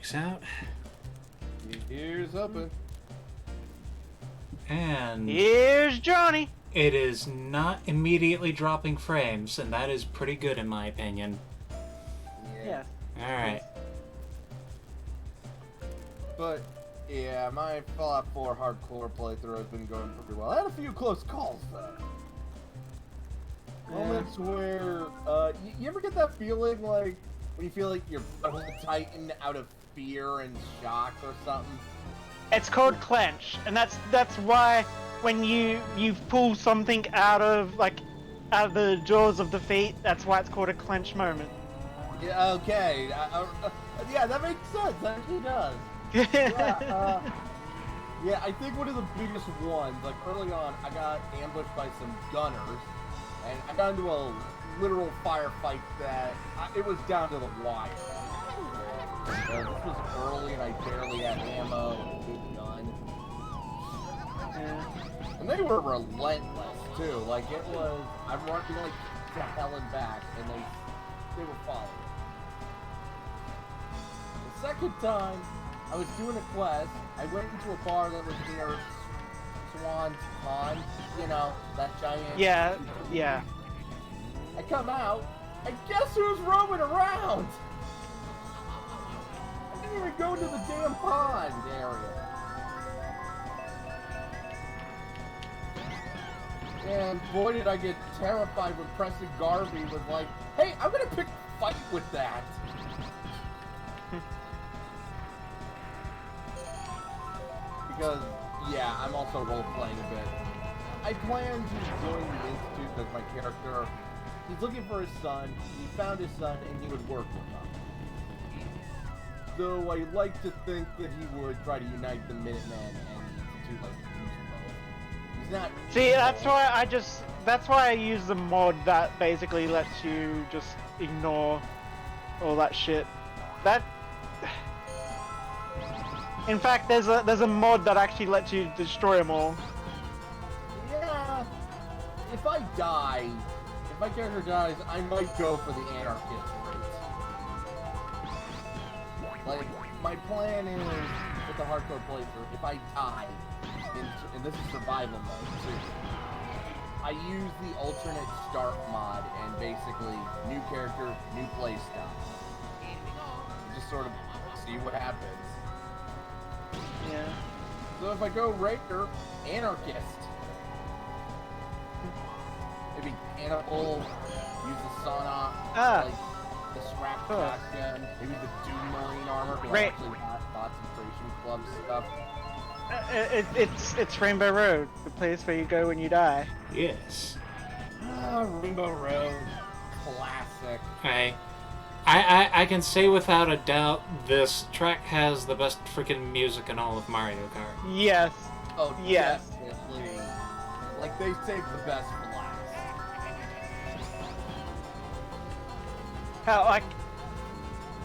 works out. Ears open. And Here's Johnny. it is not immediately dropping frames, and that is pretty good in my opinion. Yeah. Alright. But, yeah, my Fallout 4 hardcore playthrough has been going pretty well. I had a few close calls, though. Moments where, you ever get that feeling, like, when you feel like your butt will tighten out of fear and shock or something? It's called clench, and that's why when you pull something out of the jaws of defeat, that's why it's called a clench moment. Yeah, okay. Yeah, that makes sense. That actually does. Yeah, I think one of the biggest ones, like early on, I got ambushed by some gunners, and I got into a literal firefight that it was down to the wire. This was early, and I barely had ammo and a good gun. Yeah. And they were relentless too. Like it was, I'm running like to hell and back, and they were following. The second time, I was doing a quest. I went into a bar that was near Swan's Pond. You know, that giant. Yeah. Yeah. I come out, and guess who's roaming around? I didn't even go to the damn pond area. And boy did I get terrified when Preston Garvey was like, hey, I'm gonna pick a fight with that. Because, yeah, I'm also role-playing a bit. I plan to join the Institute because my character, he's looking for his son, he found his son, and he would work with him. Though I like to think that he would try to unite the Minutemen and the Institute like both. He's not... See, that's why I use the mod that basically lets you just ignore all that shit. In fact, there's a mod that actually lets you destroy them all. Yeah. If I die, if my character dies, I might go for the anarchist route. Like, my plan is, with the hardcore playthrough, if I die, and this is survival mode too, I use the alternate start mod and basically new character, new playstyle. Just sort of see what happens. Yeah. So if I go Raker, anarchist. Maybe cannibal, use the sauna, like the scrap shotgun, maybe the Doom Marine armor, because I actually have concentration club stuff. It's Rainbow Road, the place where you go when you die. Yes. Rainbow Road, classic. Hey. I can say without a doubt this track has the best freaking music in all of Mario Kart. Yes. Oh, yes. Definitely. Like, they saved the best for last. How,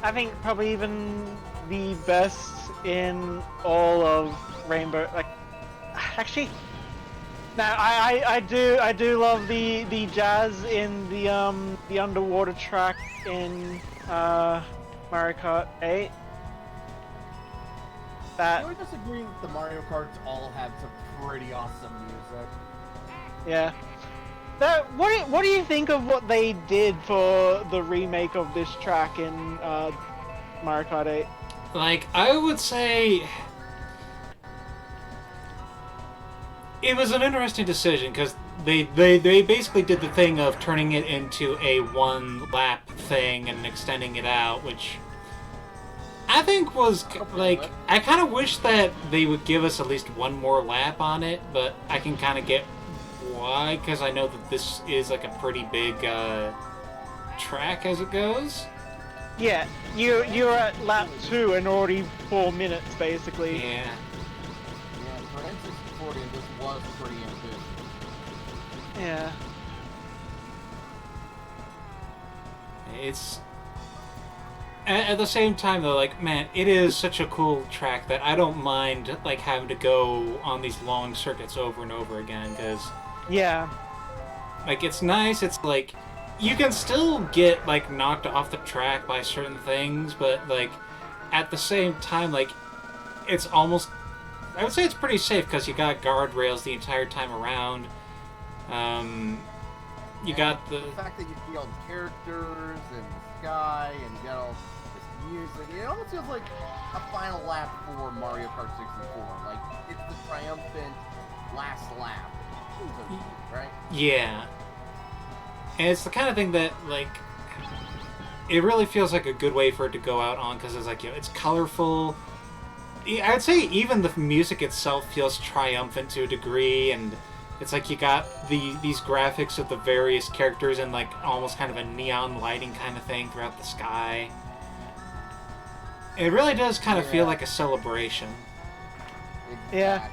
I think probably even the best in all of Rainbow, actually, now I do love the jazz in the underwater track in Mario Kart 8. I would disagree that the Mario Karts all have some pretty awesome music. Yeah. What do you think of what they did for the remake of this track in Mario Kart 8? Like, I would say it was an interesting decision because they basically did the thing of turning it into a one-lap thing and extending it out, which I think was, like, I kind of wish that they would give us at least one more lap on it, but I can kind of get why, because I know that this is, like, a pretty big track as it goes. Yeah, you're at lap 2 and already 4 minutes, basically. Yeah. Yeah, for N64, this was pretty ambitious. Yeah. It's... At the same time, though, like, man, it is such a cool track that I don't mind, like, having to go on these long circuits over and over again, because... Yeah. Like, it's nice, it's like... You can still get, like, knocked off the track by certain things, but, like, at the same time, like, it's almost... I would say it's pretty safe, because you got guardrails the entire time around. You got the fact that you see all the characters and the sky, and you got all this music. It almost feels like a final lap for Mario Kart 64. Like, it's the triumphant last lap, right? Yeah. And it's the kind of thing that, like, it really feels like a good way for it to go out on, because it's like, you know, it's colorful. I'd say even the music itself feels triumphant to a degree, and it's like you got these graphics of the various characters and like almost kind of a neon lighting kind of thing throughout the sky. It really does kind of feel like a celebration. Exactly. Yeah.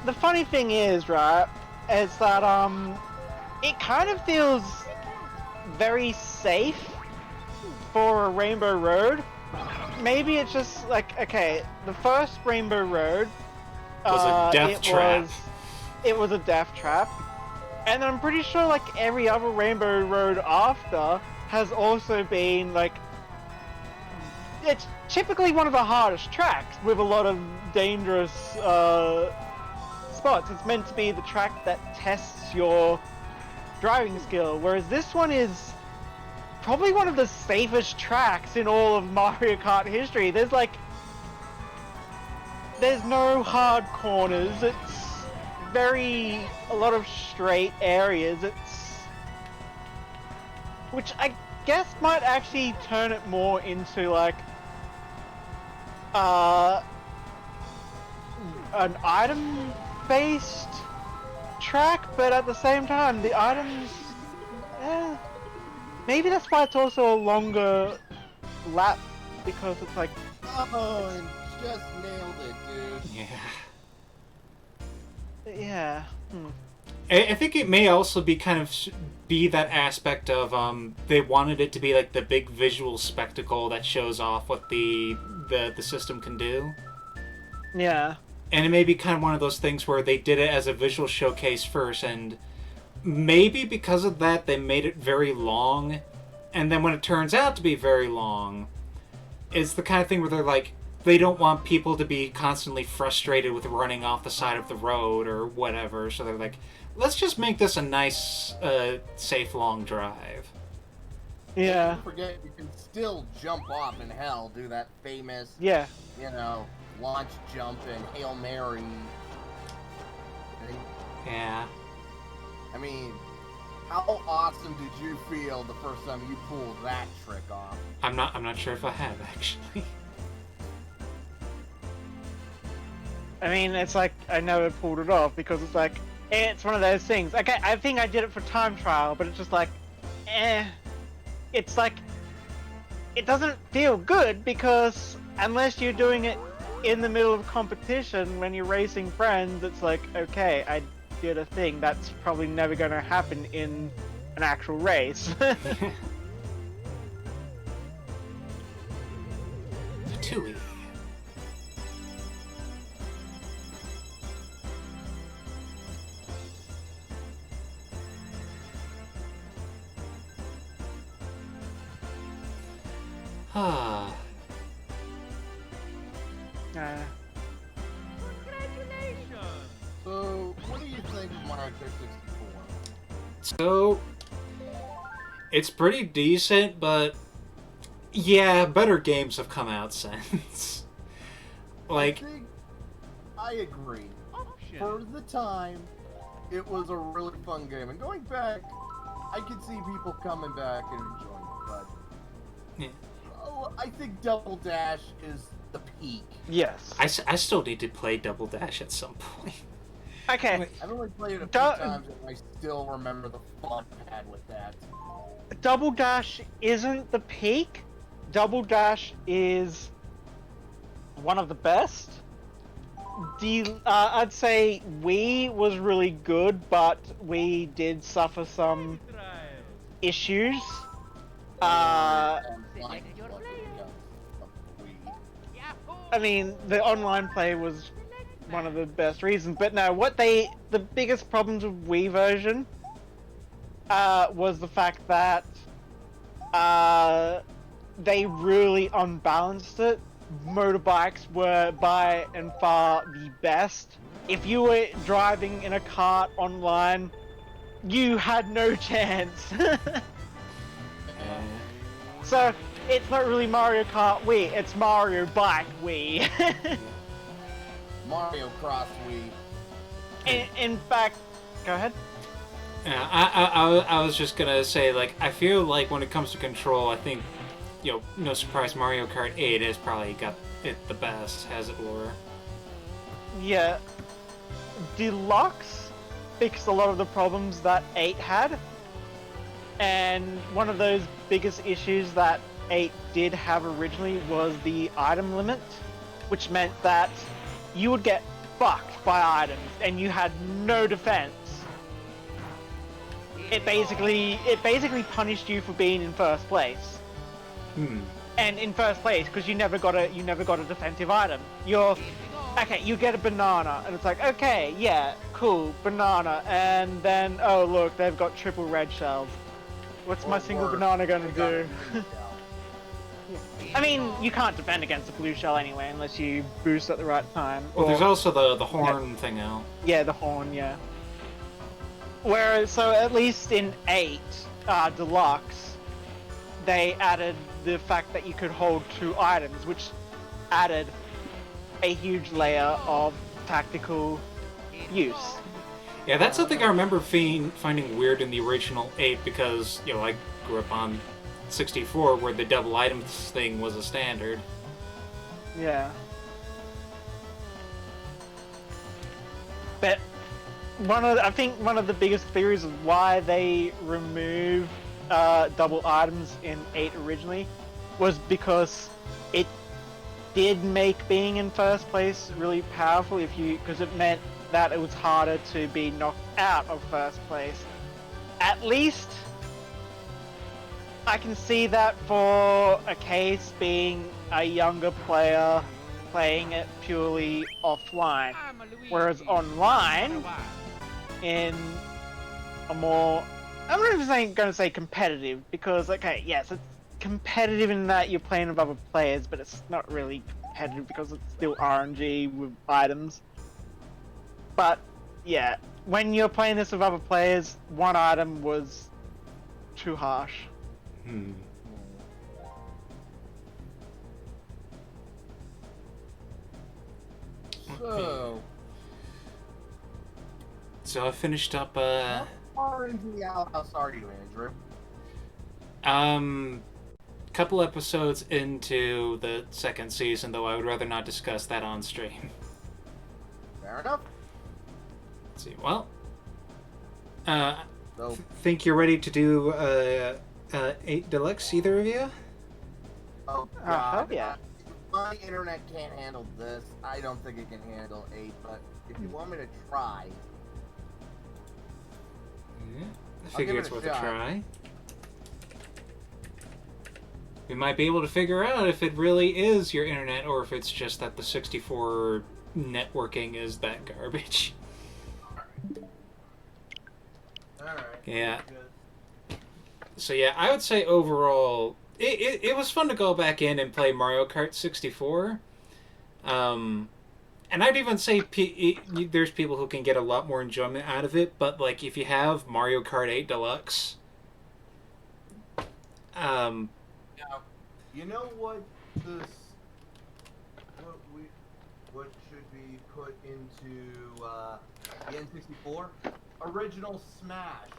The funny thing is, right, is that it kind of feels very safe for a Rainbow Road. Maybe it's just like, okay, the first Rainbow Road Was a death trap. It was a death trap, and I'm pretty sure like every other Rainbow Road after has also been like, it's typically one of the hardest tracks with a lot of dangerous spots. It's meant to be the track that tests your driving skill, whereas this one is probably one of the safest tracks in all of Mario Kart history. There's no hard corners. It's a lot of straight areas. Which I guess might actually turn it more into like an item-based track, but at the same time, the items, maybe that's why it's also a longer lap, because it's like, Oh, and just nailed it, dude. Yeah. yeah. I think it may also be kind of be that aspect of they wanted it to be like the big visual spectacle that shows off what the system can do. Yeah. And it may be kind of one of those things where they did it as a visual showcase first, and maybe because of that they made it very long, and then when it turns out to be very long, it's the kind of thing where they're like, they don't want people to be constantly frustrated with running off the side of the road or whatever, so they're like, let's just make this a nice, safe, long drive. Yeah. Don't forget, you can still jump off in hell, do that famous, Yeah. Launch jump and Hail Mary. Yeah. I mean, how awesome did you feel the first time you pulled that trick off? I'm not sure if I have, actually. I mean, it's like, I never pulled it off because it's like, it's one of those things. Okay, I think I did it for time trial, but it's just like, it's like, it doesn't feel good because unless you're doing it in the middle of competition when you're racing friends, it's like, okay, I did a thing. That's probably never going to happen in an actual race. Tui. Ah. So, what do you think of Mario Kart 64? So, it's pretty decent, but yeah, better games have come out since. Like, I agree. For the time, it was a really fun game, and going back, I could see people coming back and enjoying it, but yeah. I think Double Dash is the peak. Yes. I still need to play Double Dash at some point. Okay. I've only played it a few times, and I still remember the fun I had with that. Double Dash isn't the peak. Double Dash is one of the best. I'd say Wii was really good, but we did suffer some issues. I mean, the online play was one of the best reasons, but no, the biggest problems with Wii version was the fact that they really unbalanced it. Motorbikes were by and far the best. If you were driving in a cart online, you had no chance. So it's not really Mario Kart Wii, it's Mario Bike Wii. Mario Cross Wii. In fact, go ahead. Yeah, I was just gonna say, like, I feel like when it comes to control, I think, you know, no surprise, Mario Kart 8 has probably got it the best, as it were. Yeah. Deluxe fixed a lot of the problems that 8 had. And one of those biggest issues that 8 did have originally was the item limit, which meant that you would get fucked by items and you had no defense. It basically punished you for being in first place. And in first place because you never got a defensive item. You get a banana and it's like, okay, yeah, cool, banana, and then oh look, they've got triple red shells. What's my single banana gonna do? I mean, you can't defend against a blue shell anyway unless you boost at the right time. Well, there's also the horn thing now. Yeah, the horn, yeah. Whereas, so at least in 8 Deluxe, they added the fact that you could hold 2 items, which added a huge layer of tactical use. Yeah, that's something I remember finding weird in the original 8 because, you know, I grew up on 64 where the double items thing was a standard. Yeah. But I think one of the biggest theories of why they removed double items in 8 originally was because it did make being in first place really powerful because it meant that it was harder to be knocked out of first place. At least I can see that for a case being a younger player playing it purely offline, whereas online in a more, I'm not even going to say competitive because, okay, yes, it's competitive in that you're playing with other players, but it's not really competitive because it's still RNG with items. But yeah, when you're playing this with other players, one item was too harsh. So I finished up How far into the outhouse are you, Andrew? couple episodes into the second season, though I would rather not discuss that on stream. Fair enough. Let's see. Well, So, think you're ready to do 8 Deluxe, either of you? oh hell god. yeah. My internet can't handle this. I don't think it can handle 8, but if you want me to try, Yeah, I I'll figure give it's it a worth shot. a try. We might be able to figure out if it really is your internet or if it's just that the 64 networking is that garbage. alright. Yeah. So yeah, I would say overall, it was fun to go back in and play Mario Kart 64. And I'd even say there's people who can get a lot more enjoyment out of it, but like if you have Mario Kart 8 Deluxe, Now, you know what what should be put into the N64? Original Smash.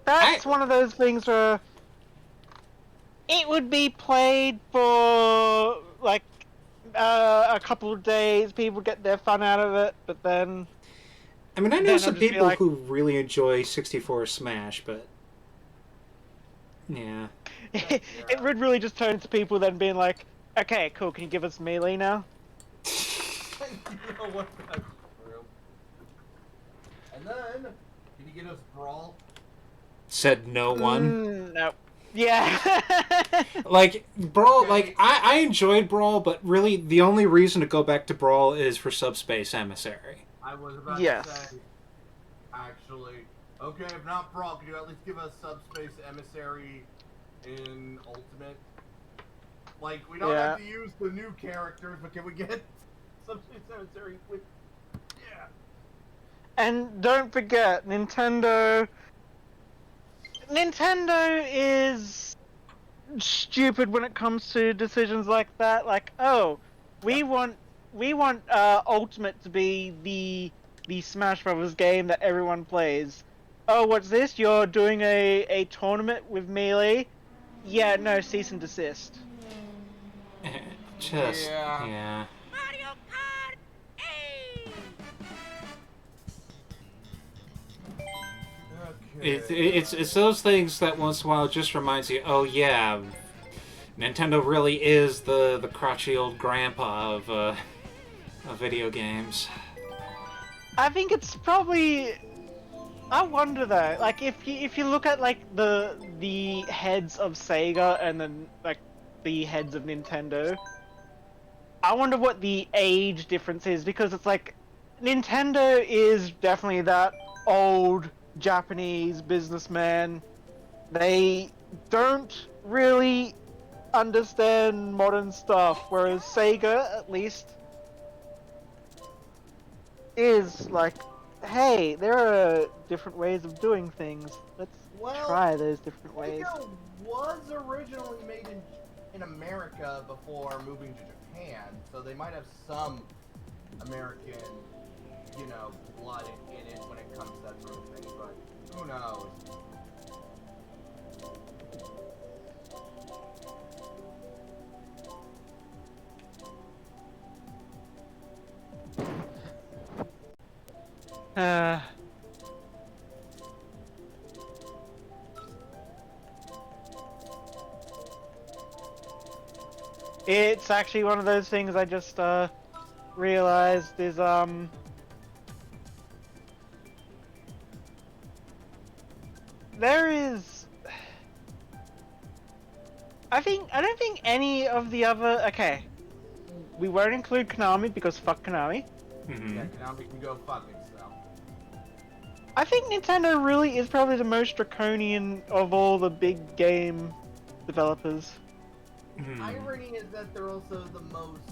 That's one of those things where it would be played for like a couple of days. People get their fun out of it, but then I mean, I know Then some I'll just be people like- who really enjoy 64 Smash, but yeah. it would really just turn to people then being like, "Okay, cool. Can you give us melee now?" You know what? That's true. And then, can you get us Brawl? Said no one. No. Yeah. Like Brawl, Okay. like I enjoyed Brawl, but really the only reason to go back to Brawl is for Subspace Emissary. I was about Yes. to say, actually, okay, if not Brawl, could you at least give us Subspace Emissary in Ultimate. Like, we don't have to use the new characters, but can we get Substitute Cemetery with... Yeah. And don't forget, Nintendo is stupid when it comes to decisions like that. Like, oh, we want Ultimate to be the Smash Brothers game that everyone plays. Oh, what's this? You're doing a tournament with Melee? Yeah, no, cease and desist. Yeah. Mario Kart 8! Okay. It's those things that once in a while just reminds you, oh yeah, Nintendo really is the crotchety old grandpa of video games. I think it's probably. I wonder though, like if you look at like the heads of Sega and then like the heads of Nintendo, I wonder what the age difference is, because it's like Nintendo is definitely that old Japanese businessman. They don't really understand modern stuff, whereas Sega at least is like, hey, there are different ways of doing things. Let's try those different ways. Sega was originally made in America before moving to Japan, so they might have some American, blood in it when it comes to that sort of thing, but who knows? It's actually one of those things I just realized is there is, I don't think any of the other, okay, we won't include Konami because fuck Konami. Mm-hmm. Yeah, Konami can go fuck itself. I think Nintendo really is probably the most draconian of all the big game developers. Mm-hmm. Irony is that they're also the most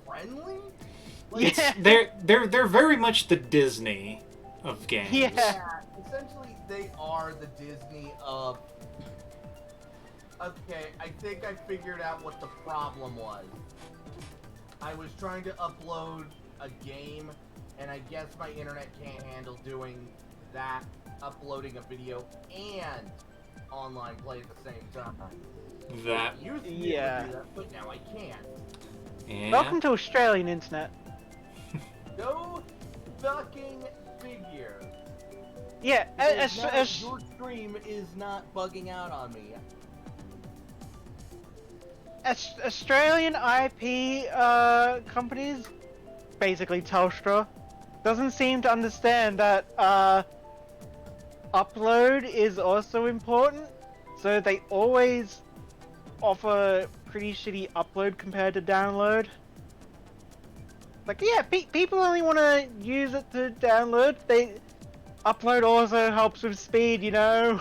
friendly? Like, Yeah. They're very much the Disney of games. Yeah. Essentially, they are the Disney of... Okay, I think I figured out what the problem was. I was trying to upload a game, and I guess my internet can't handle doing that, uploading a video, and online play at the same time. That. I used to be able to do that, but now I can't. Yeah. Welcome to Australian internet. Go fucking figure. Yeah, Because now your stream is not bugging out on me. Australian IP companies, basically Telstra, doesn't seem to understand that upload is also important, so they always offer pretty shitty upload compared to download. Like, yeah, people only want to use it to download. Upload also helps with speed, Yeah.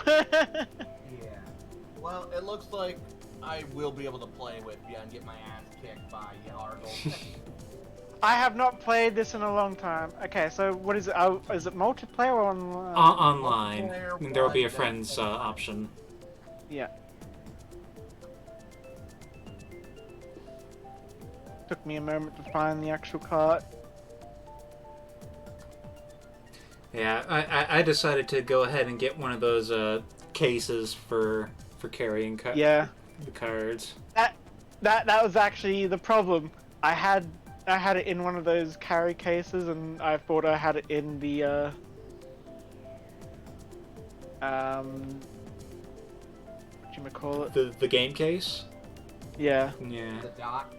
Well, it looks like I will be able to play with you and get my ass kicked by Yargle. I have not played this in a long time. Okay, so what is it? Is it multiplayer or online? Online. Multiplayer, There will be a one, friends option. Yeah. Took me a moment to find the actual cart. Yeah, I decided to go ahead and get one of those cases for carrying Yeah. the cards. That was actually the problem. I had it in one of those carry cases, and I thought I had it in the whatchamacallit? The game case? Yeah. Yeah. The dock.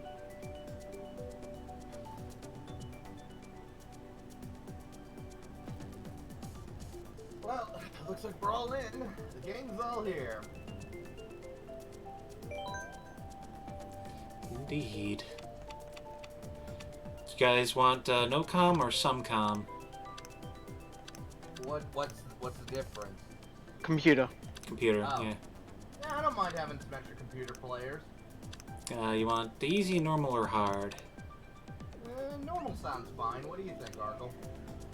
Well, looks like we're all in. The gang's all here. Indeed. You guys want no com or some com? What's the difference? Computer. Computer, Oh. yeah. Yeah, I don't mind having some extra computer players. You want easy, normal, or hard? Normal sounds fine. What do you think, Arkle?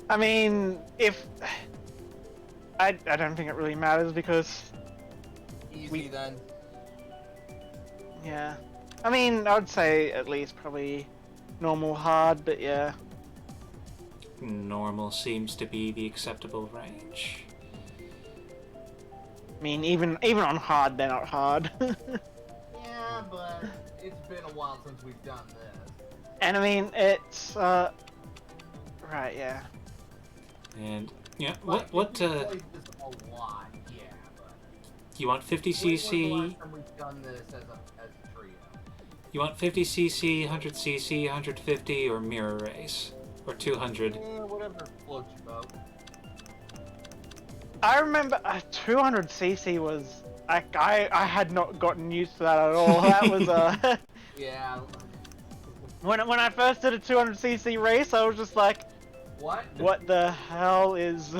I mean, if I don't think it really matters because Easy then. yeah. I mean, I would say at least probably normal hard, but yeah. Normal seems to be the acceptable range. I mean, even on hard, they're not hard. Yeah, but it's been a while since we've done this. And I mean, it's right, yeah. And yeah, Like, what we've played this a lot, yeah, but you want? when was the 50cc. last time we've done this as a trio? You want 50cc, 100cc, 150, or mirror race, or 200? Whatever floats your boat. I remember 200cc was I had not gotten used to that at all. That was Yeah. when I first did a 200cc race, I was just like, What? what the hell is?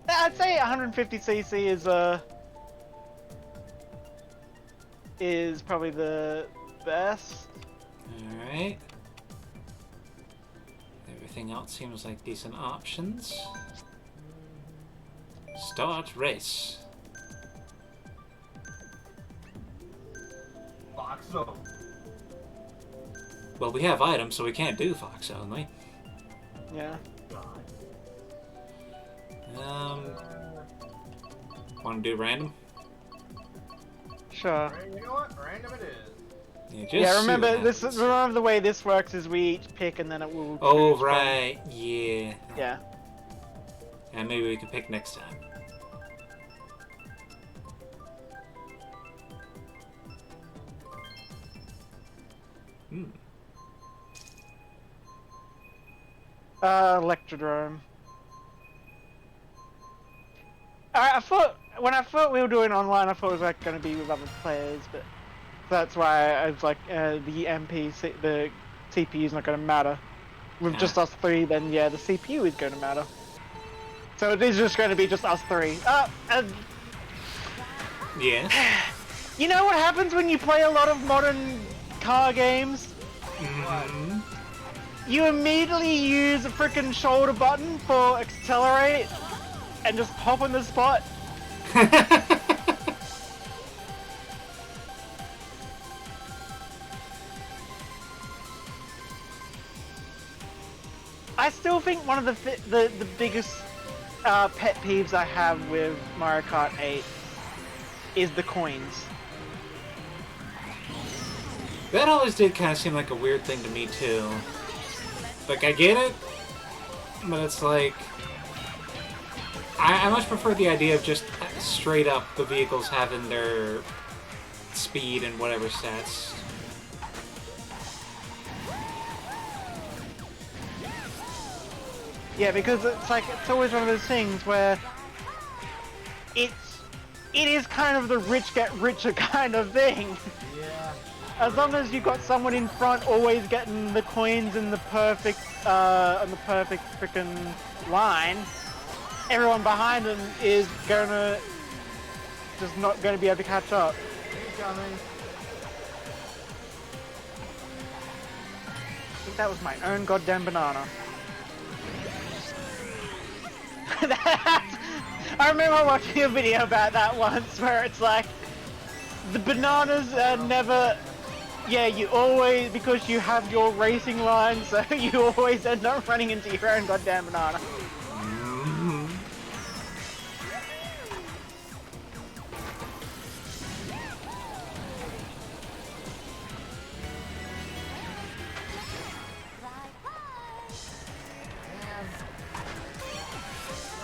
I'd say 150cc is probably the best. Alright. Everything else seems like decent options. Start race. Foxo. Well, we have items, so we can't do Fox only. Yeah. Want to do random? Sure. You know what? Random it is. Yeah, just Yeah, see remember what this. happens. Remember the way this works is we each pick and then it will. Oh, choose from- right. Yeah. Yeah. And maybe we can pick next time. Hmm. Electrodrome. I thought when I thought we were doing online, I thought it was like going to be with other players, but that's why I was like, the the CPU is not going to matter. With just us three, then yeah, the CPU is going to matter. So it is just going to be just us three. Yes. You know what happens when you play a lot of modern car games? Mm-hmm. You immediately use a freaking shoulder button for accelerate and just hop on the spot. I still think one of the biggest pet peeves I have with Mario Kart 8 is the coins. That always did kind of seem like a weird thing to me, too. Like, I get it, but it's like... I much prefer the idea of just straight up the vehicles having their speed and whatever stats. Yeah, because it's always one of those things where it is kind of the rich get richer kind of thing. Yeah. As long as you got someone in front always getting the coins in the perfect freaking line, everyone behind them is just not gonna be able to catch up. Incoming. I think that was my own goddamn banana. I remember watching a video about that once where it's like the bananas are never. Yeah, you always, because you have your racing line, so you always end up running into your own goddamn banana. Mm-hmm.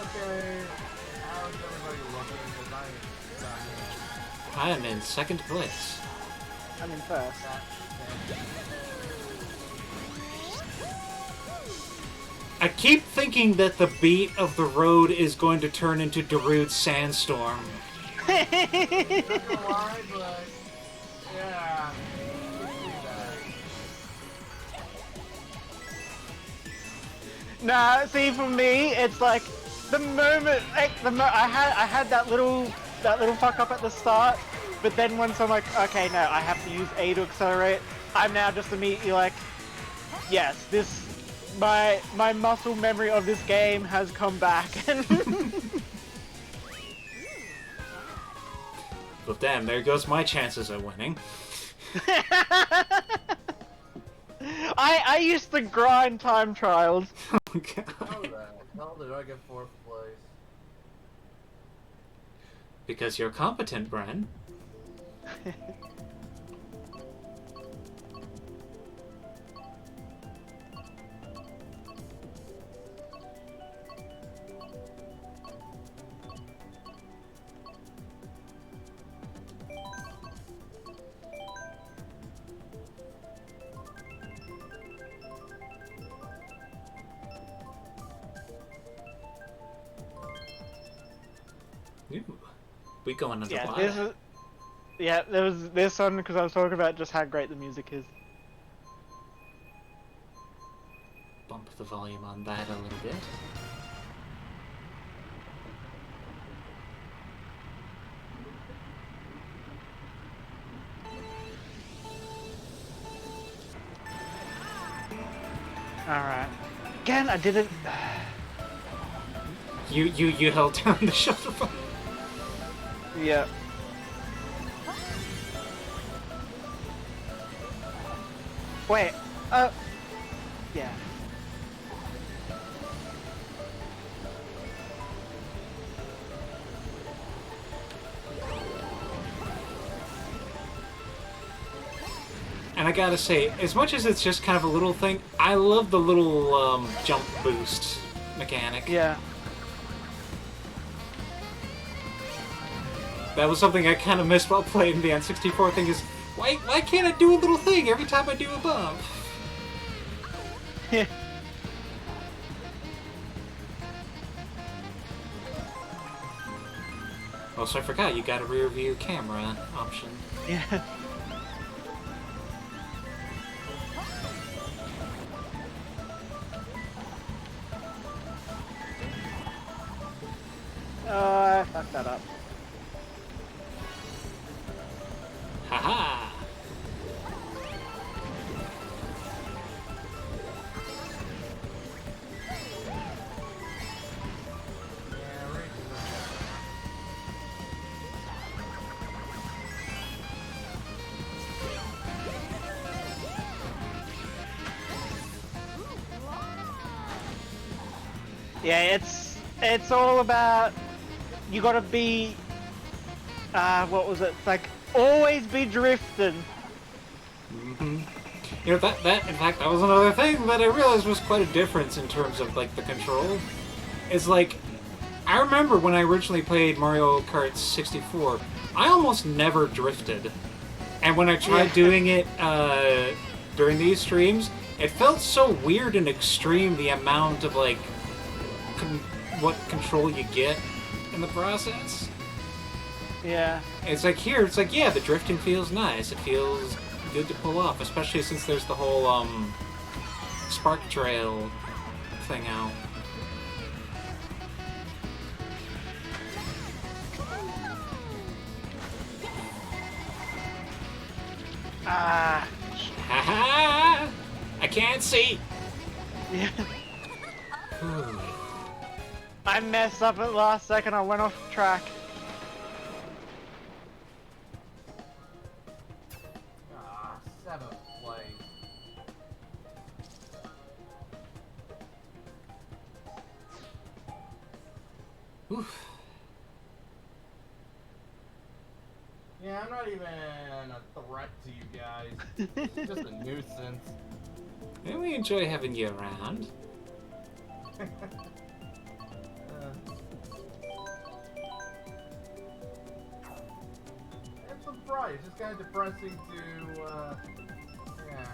Okay. How's everybody looking? 'Cause I am in second place. I'm in first. I keep thinking that the beat of the road is going to turn into Darude's Sandstorm. Not gonna lie, but yeah. Let's do that. Nah, see, for me, it's like the moment I had that little fuck up at the start, But then once I'm like, okay, no, I have to use A to accelerate, I'm now just immediately like, yes, this, my muscle memory of this game has come back. Well, damn, there goes my chances of winning. I used to grind time trials. Oh, God. How the hell did I get 4th place? Because you're competent, Bren. Ooh. We going under Yeah, water. there was this one because I was talking about just how great the music is. Bump the volume on that a little bit. Alright. Again, I didn't... You held down the shutter button. Yeah. Wait, yeah. And I gotta say, as much as it's just kind of a little thing, I love the little jump boost mechanic. Yeah. That was something I kind of missed while playing the N64 thing is, why can't I do a little thing every time I do a bump? Also, I forgot, you got a rear view camera option. Yeah. Oh, I fucked that up. Haha! Yeah, it's all about you gotta be what was it? Like always be drifting. Mm-hmm. You know, that in fact, that was another thing that I realized was quite a difference in terms of, like, the control. It's like, I remember when I originally played Mario Kart 64, I almost never drifted. And when I tried doing it during these streams, it felt so weird and extreme, the amount of, like, what control you get in the process. Yeah. It's like here, it's like, yeah, the drifting feels nice. It feels good to pull off, especially since there's the whole spark trail thing out. Ah. Haha! I can't see. Yeah. I messed up at the last second. I went off track. Ah, 7th place. Oof. Yeah, I'm not even a threat to you guys. It's just a nuisance. And we enjoy having you around. It's right. It's just kind of depressing to, yeah.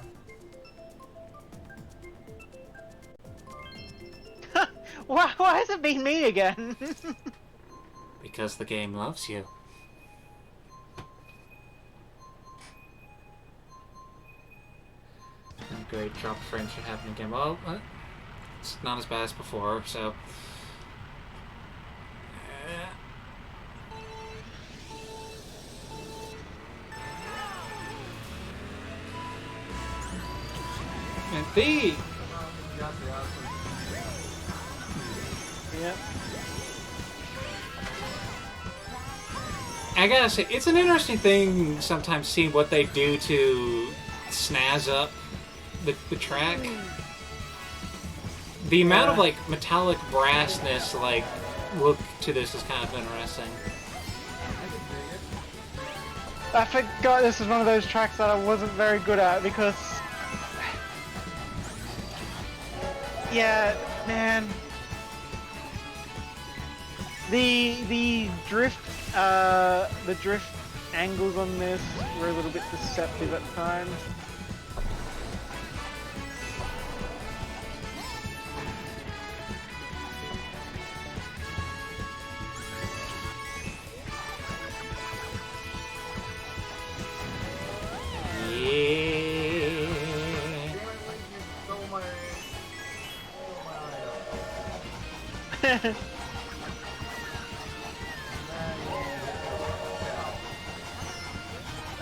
Why has it been me again? Because the game loves you. And great drop frames should happen again. Well, it's not as bad as before, so... And they... Yeah. I gotta say, it's an interesting thing sometimes seeing what they do to snazz up the track. The amount of, like, metallic brassness, like, look to this is kind of interesting. I forgot this is one of those tracks that I wasn't very good at because... Yeah, man. The drift angles on this were a little bit deceptive at times.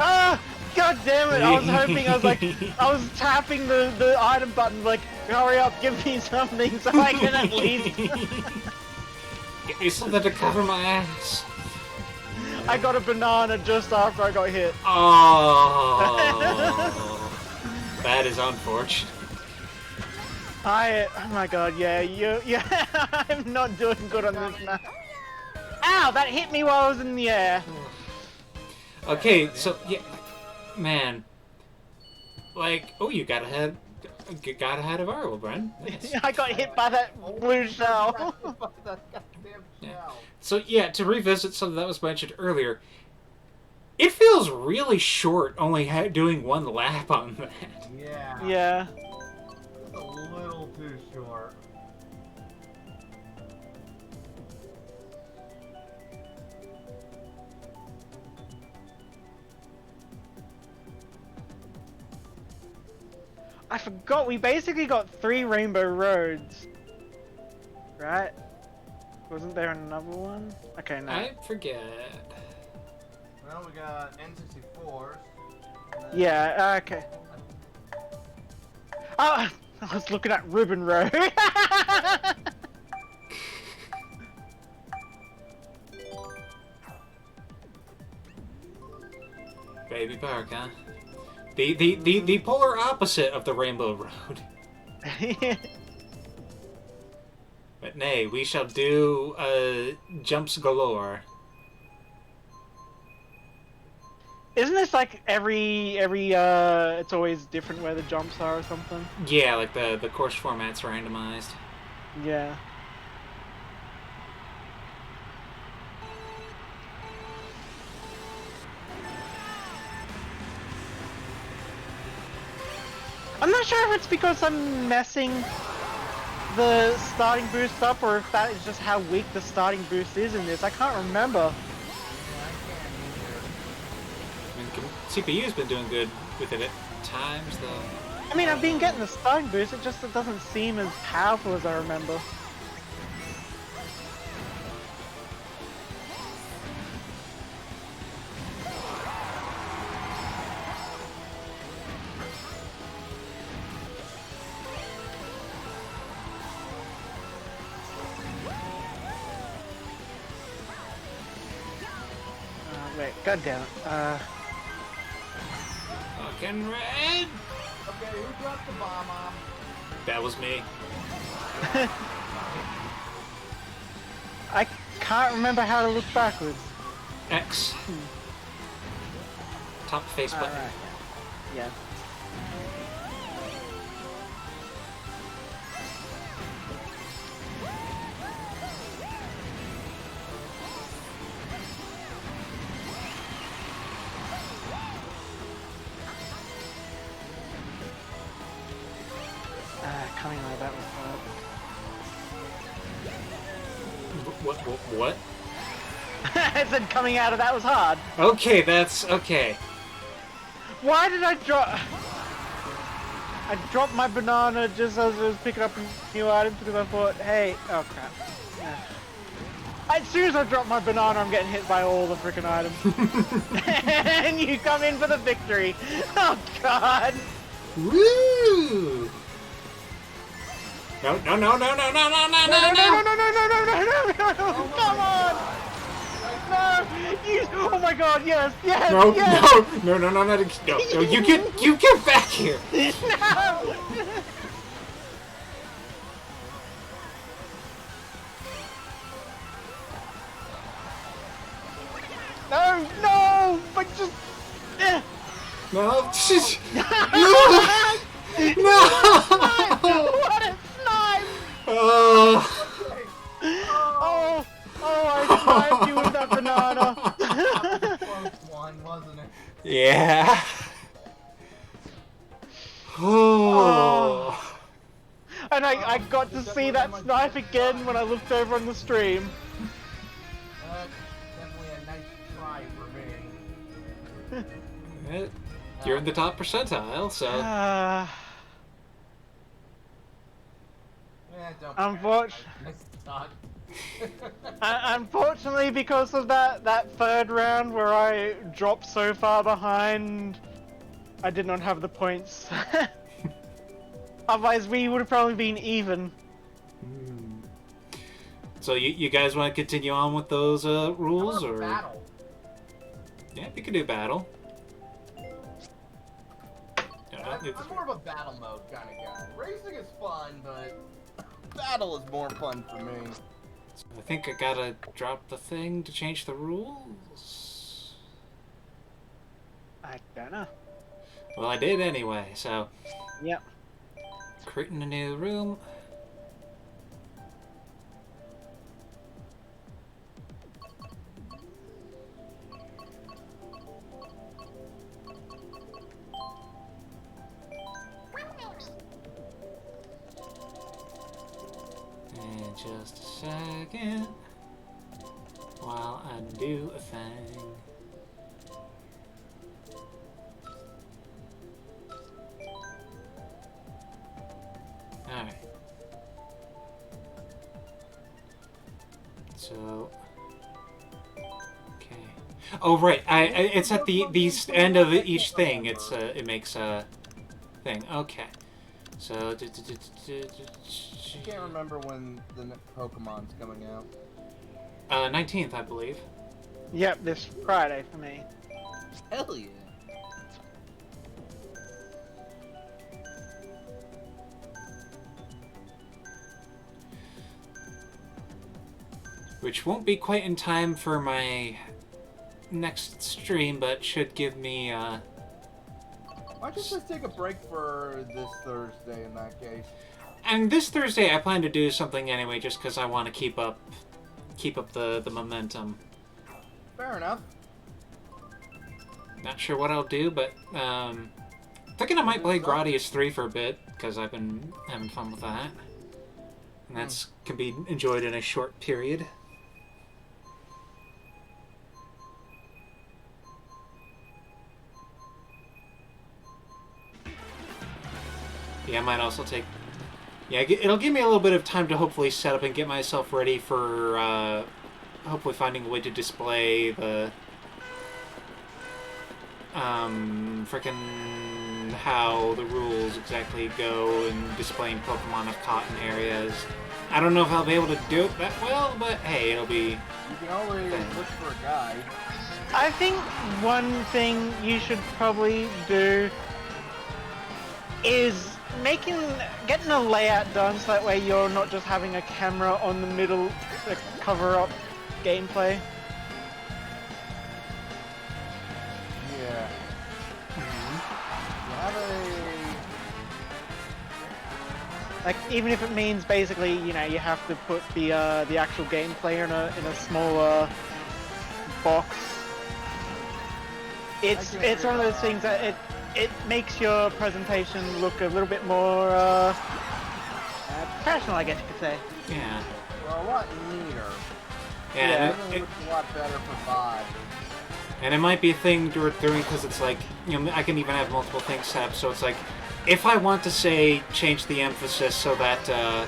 Ah! God damn it! I was hoping, I was tapping the item button like, hurry up, give me something so I can at least... Get me something to cover my ass. I got a banana just after I got hit. Oh, that is unfortunate. Oh my god, yeah, I'm not doing good on this map. Ow, that hit me while I was in the air. Okay, so, yeah, man. Like, oh, you got ahead of our Bren. Nice. I got hit by that blue shell. Yeah. So, yeah, to revisit something that was mentioned earlier, it feels really short only doing one lap on that. Yeah. Yeah. It's a little too short. I forgot, we basically got 3 rainbow roads. Right? Wasn't there another one? Okay, no. I forget. Well, we got N64s. Yeah, okay. Oh, I was looking at Ribbon Road. Baby Park, huh? The polar opposite of the Rainbow Road. But nay, we shall do jumps galore. Isn't this like every it's always different where the jumps are or something? Yeah, like the course format's randomized. Yeah. I'm not sure if it's because I'm messing the starting boost up or if that is just how weak the starting boost is in this. I can't remember. I mean, CPU's been doing good with it at times, though. I mean, I've been getting the starting boost, it doesn't seem as powerful as I remember. Wait, god damn it. Fucking red! Okay, who dropped the bomb off? That was me. I can't remember how to look backwards. X. Top face button. Alright. Yeah. Coming out of that was hard. What? I said coming out of that was hard. Okay, that's okay. Why did I drop? I dropped my banana just as I was picking up a new item because I thought, hey, oh crap. Yeah. As soon as I drop my banana, I'm getting hit by all the freaking items. And you come in for the victory. Oh god. Woo! No, no, no, no, no, no, no, no, no, No, no, no! no, no, no, no, no, no, no, no, come on! No! You, oh my god, yes, yes, No, yes! no, no, no, no, no, no, you get back here! No! No, no, but just... No, no! What a snipe! Oh, Oh, I sniped you with that banana. Close one, wasn't it? yeah. Oh. And I got to see that snipe again when I looked over on the stream. Definitely a nice try for me. You're in the top percentile, so. Yeah, don't Unfortunately, Nice unfortunately, because of that third round where I dropped so far behind, I did not have the points. Otherwise, we would have probably been even. So you guys want to continue on with those rules, or? Battle. Yeah, we can do battle. I'm more of a battle mode kind of guy. Racing is fun, but battle is more fun for me. So I think I gotta drop the thing to change the rules. I don't know. Well, I did anyway, so. Yep. Creating a new room. And just a second while I do a thing. Alright. So okay. Oh right, it's at the end of each thing. It's it makes a thing. Okay. So I can't remember when the Pokemon's coming out. 19th, I believe. Yep, this Friday for me. Hell yeah. Which won't be quite in time for my next stream, but should give me Why don't you just take a break for this Thursday in that case? And this Thursday I plan to do something anyway, just because I want to keep up the momentum. Fair enough. Not sure what I'll do, but thinking I might play Gradius 3 for a bit, because I've been having fun with that. And that's can be enjoyed in a short period. Yeah, I might also take... Yeah, it'll give me a little bit of time to hopefully set up and get myself ready for hopefully finding a way to display the frickin' how the rules exactly go in displaying Pokemon I've caught in areas. I don't know if I'll be able to do it that well, but hey, it'll be... You can always look for a guide. I think one thing you should probably do is getting a layout done so that way you're not just having a camera on the middle to cover up gameplay. Yeah. You have Like, even if it means basically, you know, you have to put the actual gameplay in a smaller box. It's one of those things that it makes your presentation look a little bit more professional, I guess you could say. Yeah. well, a lot neater. Yeah, It looks a lot better for Vive. and it might be a thing to doing because it's like, you know, I can even have multiple things set up, so it's like, if I want to say change the emphasis so that, a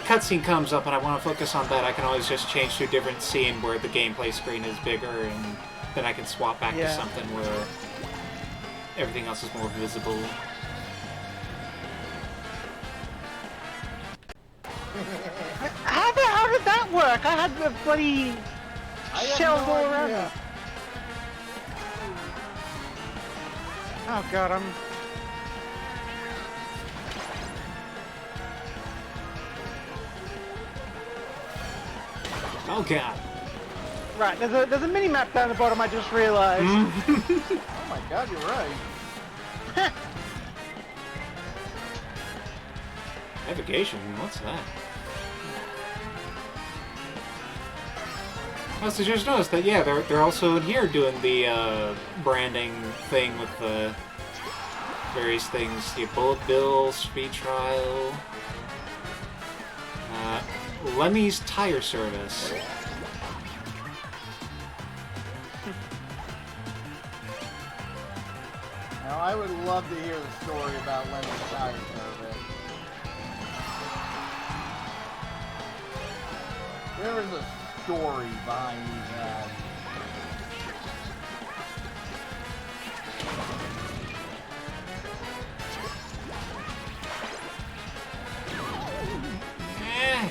cutscene comes up and I want to focus on that, I can always just change to a different scene where the gameplay screen is bigger, and then I can swap back to something where everything else is more visible. work? I had a bloody I have shells no all around me. idea. Oh god, I'm... Oh god. Right, there's a mini-map down the bottom I just realized. Oh my god, you're right. Navigation? What's that? Oh, so just noticed that, yeah, they're also in here doing the branding thing with the various things. The bullet bill, speed trial, Lemmy's tire service. Now, I would love to hear the story about Lemmy's tire service. There is a story behind these ads. Eh.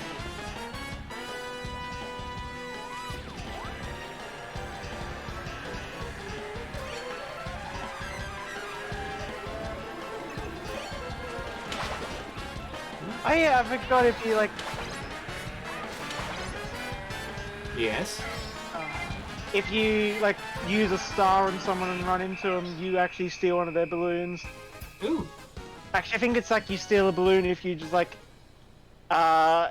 Oh yeah, I forgot if you like... Yes. If you like use a star on someone and run into them, you actually steal one of their balloons. Ooh. Actually, I think it's like you steal a balloon if you just like... I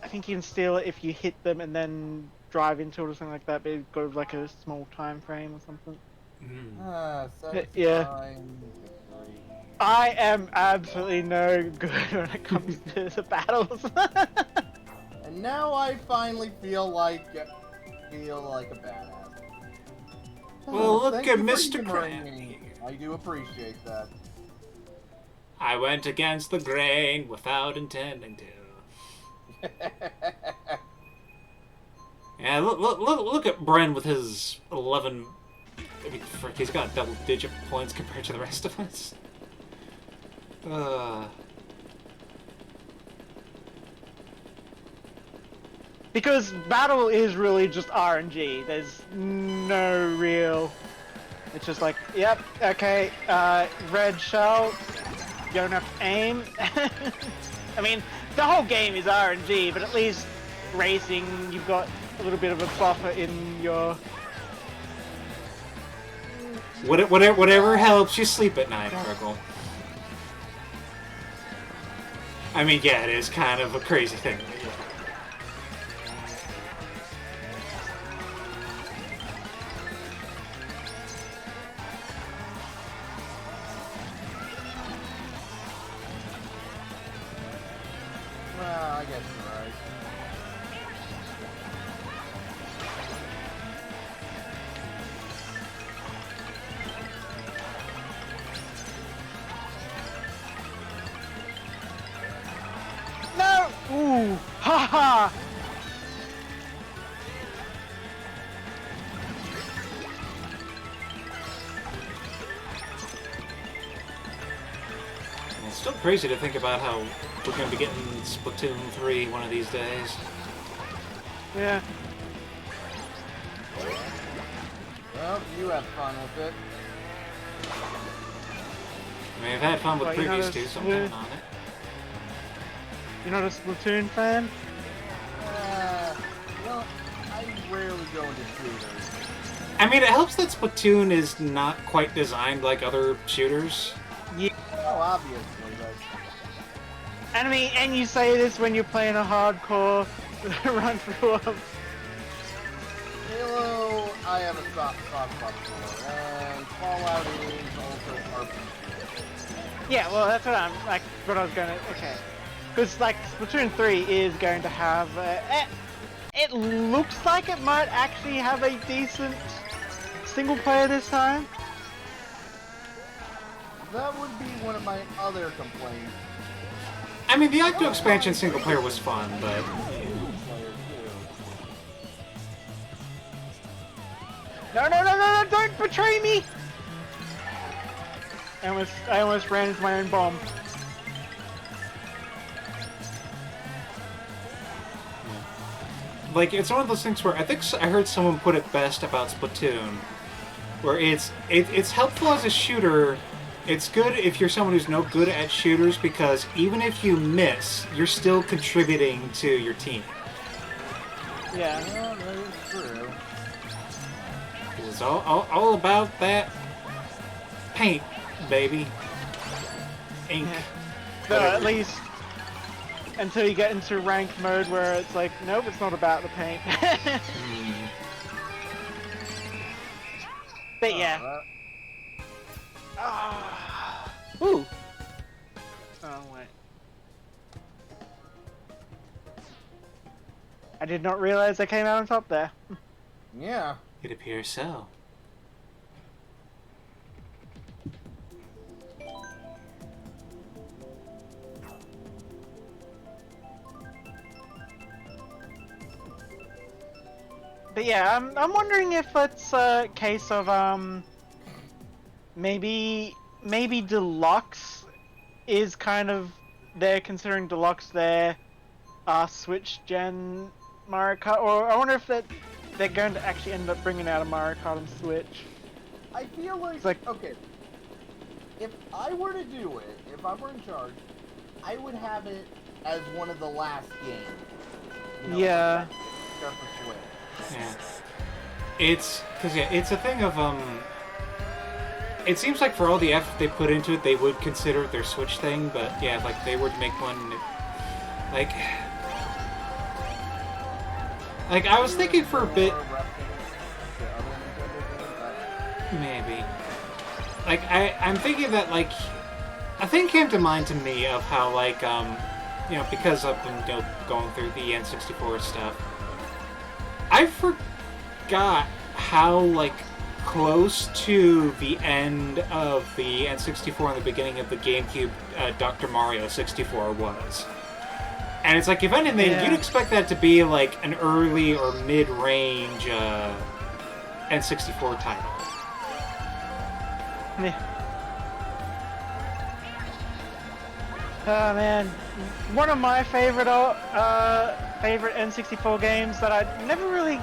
think you can steal it if you hit them and then drive into it or something like that, but it's got like a small time frame or something. Mm. Yeah. I am absolutely no good when it comes to the battles. And now I finally feel like a badass. Well, look Thank at you for Mr. humoring Krabby. me. I do appreciate that. I went against the grain without intending to. Yeah, look at Bren with his 11... I mean, frick, he's got double-digit points compared to the rest of us. Because battle is really just RNG. There's no real... It's just like, yep, okay, red shell, you don't have to aim. I mean, the whole game is RNG, but at least racing, you've got a little bit of a buffer in your... Whatever helps you sleep at night, Urkel. I mean, yeah, it is kind of a crazy thing. Well, I guess you're right. No! Ooh! Haha! It's still crazy to think about how we're going to be getting Splatoon 3 one of these days. Yeah. Well, you have fun with it. I mean, I've had fun with Well, you know, previous two, so I'm counting on it. You're not a Splatoon fan? Well, I rarely go into shooters. I mean, it helps that Splatoon is not quite designed like other shooters. Oh, obviously, but... And I mean, and you say this when you're playing a hardcore run through of... Halo, I have a soft spot for, and Fallout is also RPG. Yeah, well, that's what I'm, like, what I was gonna, okay. Because, like, Splatoon 3 is going to have, it looks like it might actually have a decent single player this time. That would be one of my other complaints. I mean, the Octo expansion single player was fun, but... No, don't betray me! I almost ran into my own bomb. like, it's one of those things where I think I heard someone put it best about Splatoon, where it's helpful as a shooter. It's good if you're someone who's no good at shooters, because even if you miss, you're still contributing to your team. Yeah, that is true. It's all about that paint, baby. Ink. So at least until you get into ranked mode where it's like, nope, it's not about the paint. But yeah. Ooh. Oh wait. I did not realize I came out on top there. Yeah. It appears so. But yeah, I'm wondering if it's a case of maybe Deluxe is kind of, they're considering Deluxe their Switch gen Mario Kart, or I wonder if they're going to actually end up bringing out a Mario Kart on Switch. I feel like, okay, if I were to do it, if I were in charge, I would have it as one of the last games. You know, Yeah. Start for Switch. Yeah. It's a thing of it seems like for all the effort they put into it, they would consider it their Switch thing, but yeah, like they would make one like I was thinking for a bit, maybe. Like I'm thinking that like a thing came to mind to me of how like you know, because I've been going through the N64 stuff, I forgot how like close to the end of the N64 and the beginning of the GameCube Dr. Mario 64 was. And it's like, if anything, you'd expect that to be like an early or mid-range N64 title. Yeah. Oh man, one of my favorite N64 games that I never really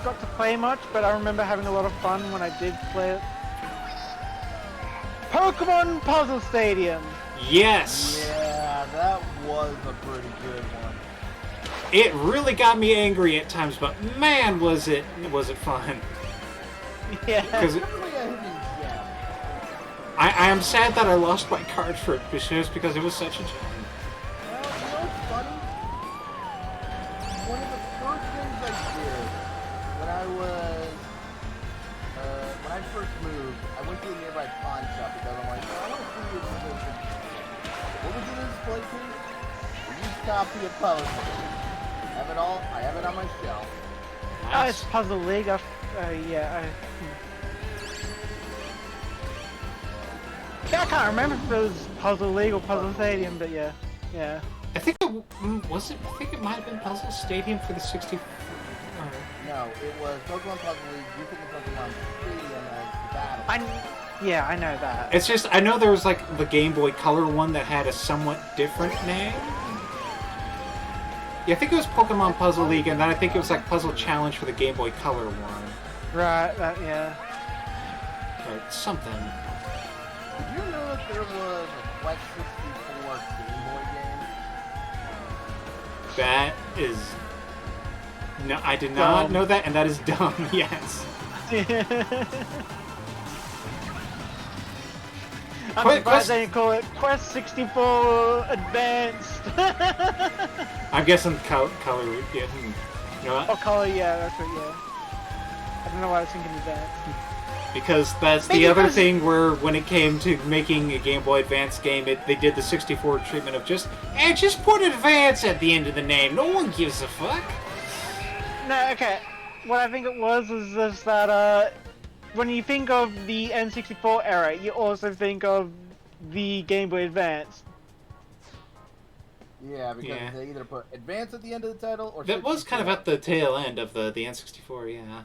got to play much, but I remember having a lot of fun when I did play it. Pokemon Puzzle Stadium. Yes. Yeah, that was a pretty good one. It really got me angry at times, but man, was it fun. Yeah. Because I am sad that I lost my card for it, just because it was such a gem. You know what's funny? One of the first things I did when I first moved, I went to a nearby pawn shop because I'm like, I want to see this. What was in this place? A used copy of Puzzle. I have it on my shelf. Oh, it's Puzzle League. Yeah, I can't remember if it was Puzzle League or Puzzle Stadium, but yeah. I think it was it. I think it might have been Puzzle Stadium for the 64. No, it was Pokemon Puzzle League. You took the Pokemon Stadium as the battle. I know that. It's just, I know there was like the Game Boy Color one that had a somewhat different name. Yeah, I think it was Pokemon Puzzle League, and then I think it was like Puzzle Challenge for the Game Boy Color one. Right, yeah. Or something. Did you know that there was a Quest 64 Game Boy game? That is... No, I did not know that, and that is dumb, yes. I'm surprised they didn't call it Quest 64 Advanced. I'm guessing color, yeah. You know what? Oh, color, yeah, that's right, yeah. I don't know why I was thinking Advanced. Because that's the other thing where when it came to making a Game Boy Advance game, they did the 64 treatment of just put Advance at the end of the name. No one gives a fuck. No, okay. What I think it was just that, when you think of the N64 era, you also think of the Game Boy Advance. Yeah, because they either put Advance at the end of the title or... That was kind of at the tail end of the N64, yeah.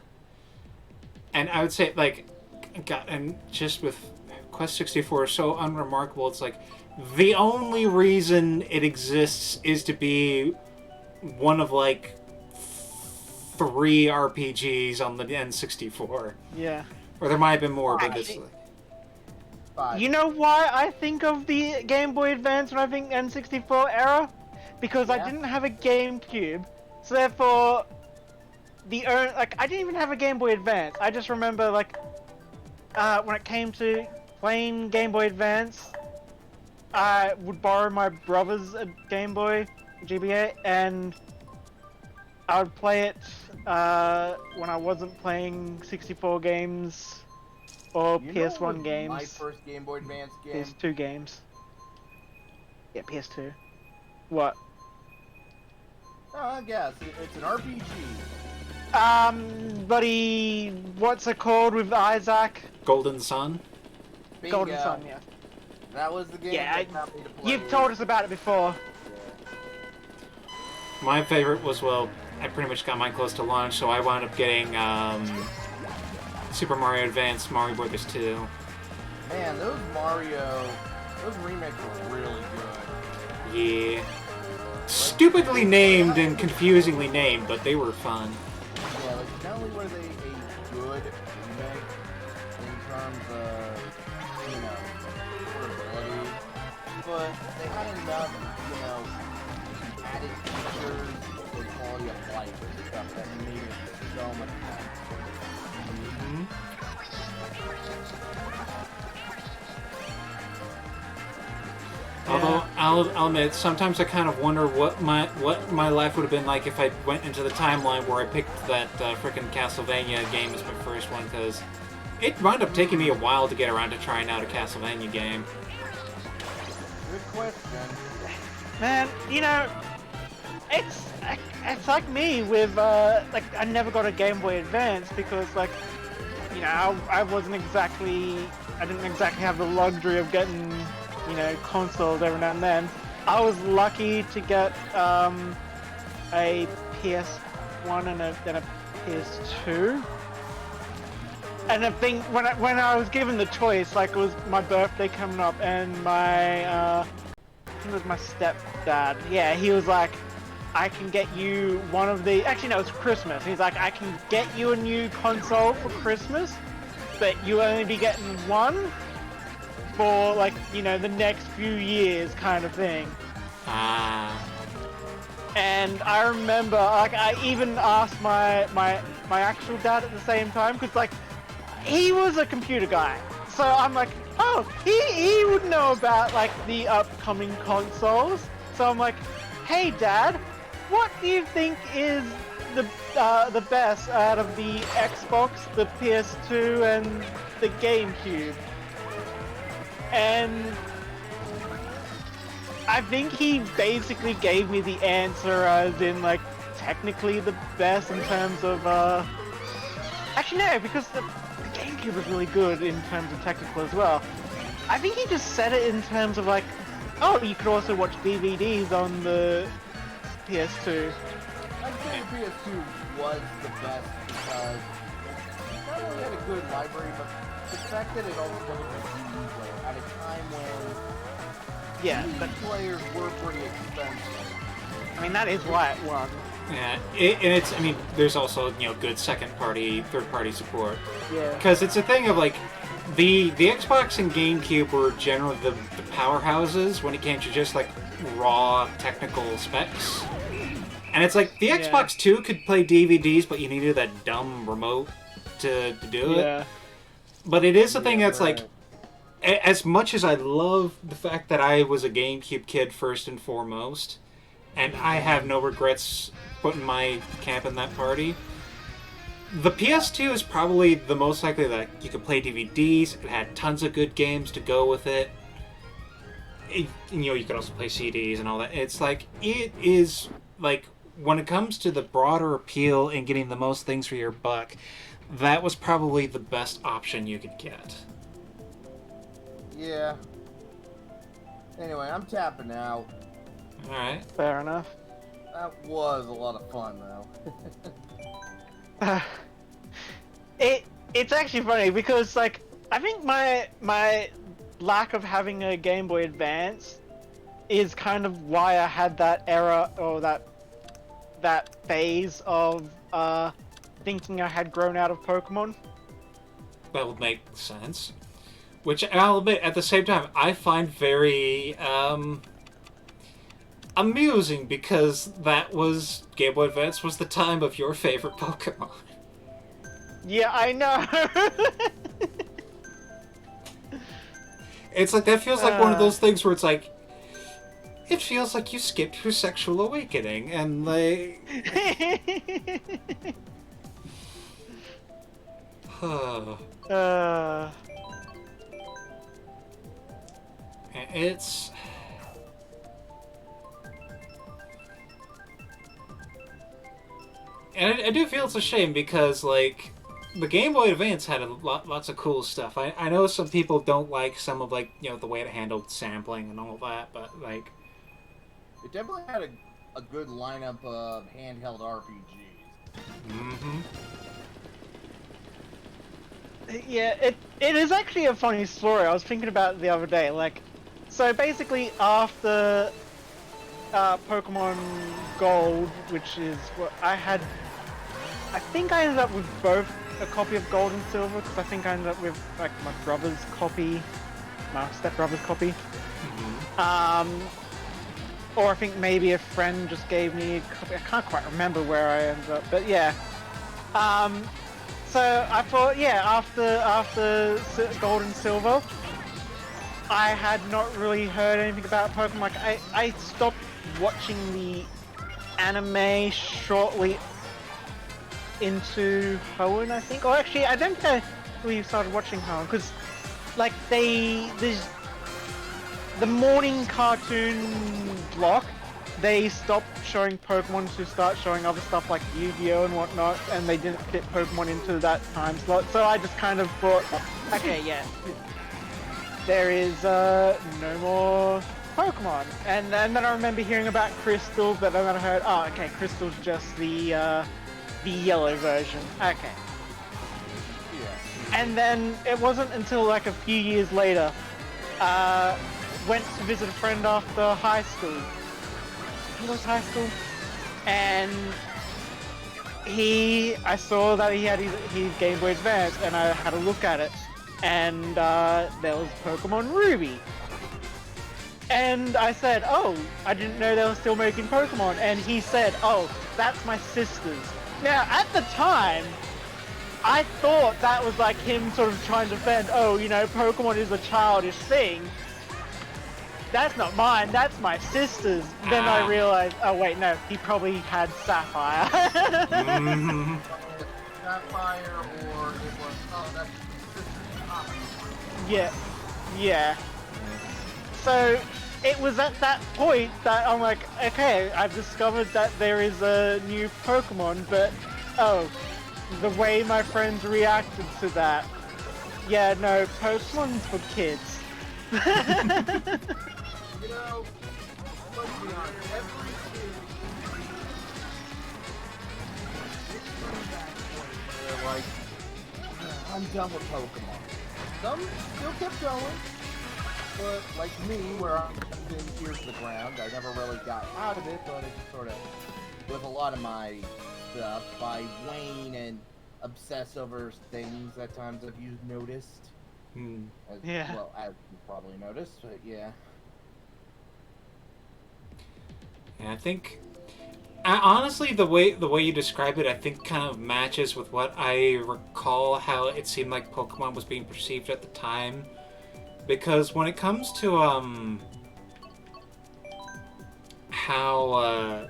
And I would say, like, God, and just with Quest 64 is so unremarkable, it's like, the only reason it exists is to be one of, like, 3 RPGs on the N64. Yeah. Or there might have been more, but Actually- it's... 5. You know why I think of the Game Boy Advance when I think N64 era? Because I Yeah? didn't have a GameCube, so therefore I didn't even have a Game Boy Advance. I just remember when it came to playing Game Boy Advance, I would borrow my brother's Game Boy GBA, and I would play it when I wasn't playing 64 games or You know PS1 what was games. My first Game Boy Advance game. PS2 games. Yeah, PS2. What? I guess it's an RPG. Buddy, what's it called with Isaac? Golden Sun? Bingo. Golden Sun, yeah. That was the game Yeah, that got me to play. You've told us about it before. My favorite was, well, I pretty much got mine close to launch, so I wound up getting Super Mario Advance, Mario Brothers 2. Man, those remakes were really good. Yeah. Stupidly named and confusingly named, but they were fun. Yeah, like not only were they a good remake in terms of, portability, but they had enough, added features for quality of life and stuff that made it so much fun. Although I'll admit, sometimes I kind of wonder what my life would have been like if I went into the timeline where I picked that frickin' Castlevania game as my first one, because it wound up taking me a while to get around to trying out a Castlevania game. Good question. Man, it's like me with I never got a Game Boy Advance because I didn't exactly have the luxury of getting consoles every now and then. I was lucky to get a PS1 and a PS2. And I think when I was given the choice, it was my birthday coming up, and I think it was my stepdad. Yeah, he was like, I can get you one of the... Actually, no, it's Christmas. He's like, I can get you a new console for Christmas, but you only be getting one for, the next few years kind of thing. Ah. And I remember, I even asked my actual dad at the same time, because, he was a computer guy. So I'm like, oh, he would know about, the upcoming consoles. So I'm like, hey, Dad, what do you think is the best out of the Xbox, the PS2, and the GameCube? And I think he basically gave me the answer as in, technically the best in terms of, actually no, because the GameCube was really good in terms of technical as well. I think he just said it in terms of, oh, you could also watch DVDs on the PS2. I'd say the PS2 was the best because it not only had a good library, but the fact that it also was a DVD player at a time when Yeah, DVD but players were pretty expensive. I mean that is why it won. Yeah, and it's, there's also, good second-party, third-party support. Yeah. Because it's a thing of, the Xbox and GameCube were generally the powerhouses when it came to just, raw technical specs. And it's the Xbox 2 could play DVDs, but you needed that dumb remote to do it. Yeah. But it is a thing that's, right. as much as I love the fact that I was a GameCube kid first and foremost, and I have no regrets putting my camp in that party, the PS2 is probably the most likely that you could play DVDs. It had tons of good games to go with it. You could also play CDs and all that. It's it is, when it comes to the broader appeal and getting the most things for your buck, that was probably the best option you could get. Yeah. Anyway, I'm tapping out. Alright. Fair enough. That was a lot of fun, though. It's actually funny because I think my lack of having a Game Boy Advance is kind of why I had that era or that phase of thinking I had grown out of Pokemon. That would make sense. Which, I'll admit, at the same time, I find very, amusing, because that was... Game Boy Advance was the time of your favorite Pokemon. Yeah, I know. It's like, that feels like one of those things where it's like... It feels like you skipped your sexual awakening, and like... It's... And I do feel it's a shame, because, like, the Game Boy Advance had lots of cool stuff. I know some people don't like some of, like, you know, the way it handled sampling and all that, but, like... It definitely had a good lineup of handheld RPGs. Mm-hmm. Yeah, it is actually a funny story. I was thinking about it the other day. Like, so basically after Pokemon Gold, which is what I had, I think I ended up with both a copy of Gold and Silver, because I think I ended up with like my brother's copy, my stepbrother's copy. Mm-hmm. Or I think maybe a friend just gave me a copy. I can't quite remember where I ended up, but yeah. So I thought, yeah, after Gold and Silver, I had not really heard anything about Pokemon. Like, I stopped watching the anime shortly into Hoenn, I think. Or actually, I don't think I really started watching Hoenn, because, like, there's the morning cartoon block, they stopped showing Pokemon to start showing other stuff like Yu-Gi-Oh! And whatnot, and they didn't fit Pokemon into that time slot, so I just kind of thought, okay, yeah, there is no more Pokemon. And then I remember hearing about Crystal, but then I heard, oh, okay, Crystal's just the yellow version. Okay. Yeah. And then it wasn't until like a few years later, went to visit a friend after high school. I think it was high school. And I saw that he had his Game Boy Advance, and I had a look at it. And there was Pokemon Ruby. And I said, oh, I didn't know they were still making Pokemon. And he said, oh, that's my sister's. Now, at the time, I thought that was like him sort of trying to defend, oh, you know, Pokemon is a childish thing. That's not mine, that's my sister's. Then I realized, oh wait, no, he probably had Sapphire. Mm-hmm. Sapphire, or it was, oh, that's sister's copy. Yeah. So, it was at that point that I'm like, okay, I've discovered that there is a new Pokemon, but, oh, the way my friends reacted to that. Yeah, no, Pokemon's for kids. You know, let's be honest, every kid, they're like, I'm done with Pokemon. Some still kept going, but like me, where I'm in ears to the ground, I never really got out of it, but it just sort of, with a lot of my stuff, I wane and obsess over things at times, if you've noticed. Yeah. Well, as you probably noticed, but yeah. And I think, honestly, the way you describe it, I think kind of matches with what I recall how it seemed like Pokemon was being perceived at the time. Because when it comes to how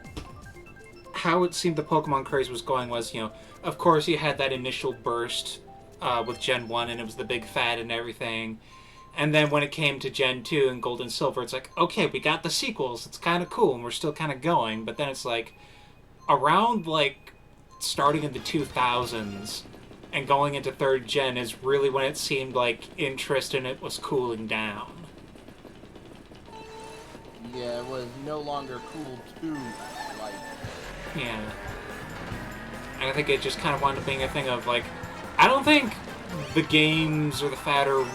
it seemed the Pokemon craze was going was, you know, of course you had that initial burst with Gen 1, and it was the big fad and everything. And then when it came to Gen 2 and Gold and Silver, it's like, okay, we got the sequels, it's kind of cool, and we're still kind of going. But then it's like, around, like, starting in the 2000s and going into 3rd Gen is really when it seemed like interest in it was cooling down. Yeah, it was no longer cool to like. Yeah. And I think it just kind of wound up being a thing of, like, I don't think the games or the fad or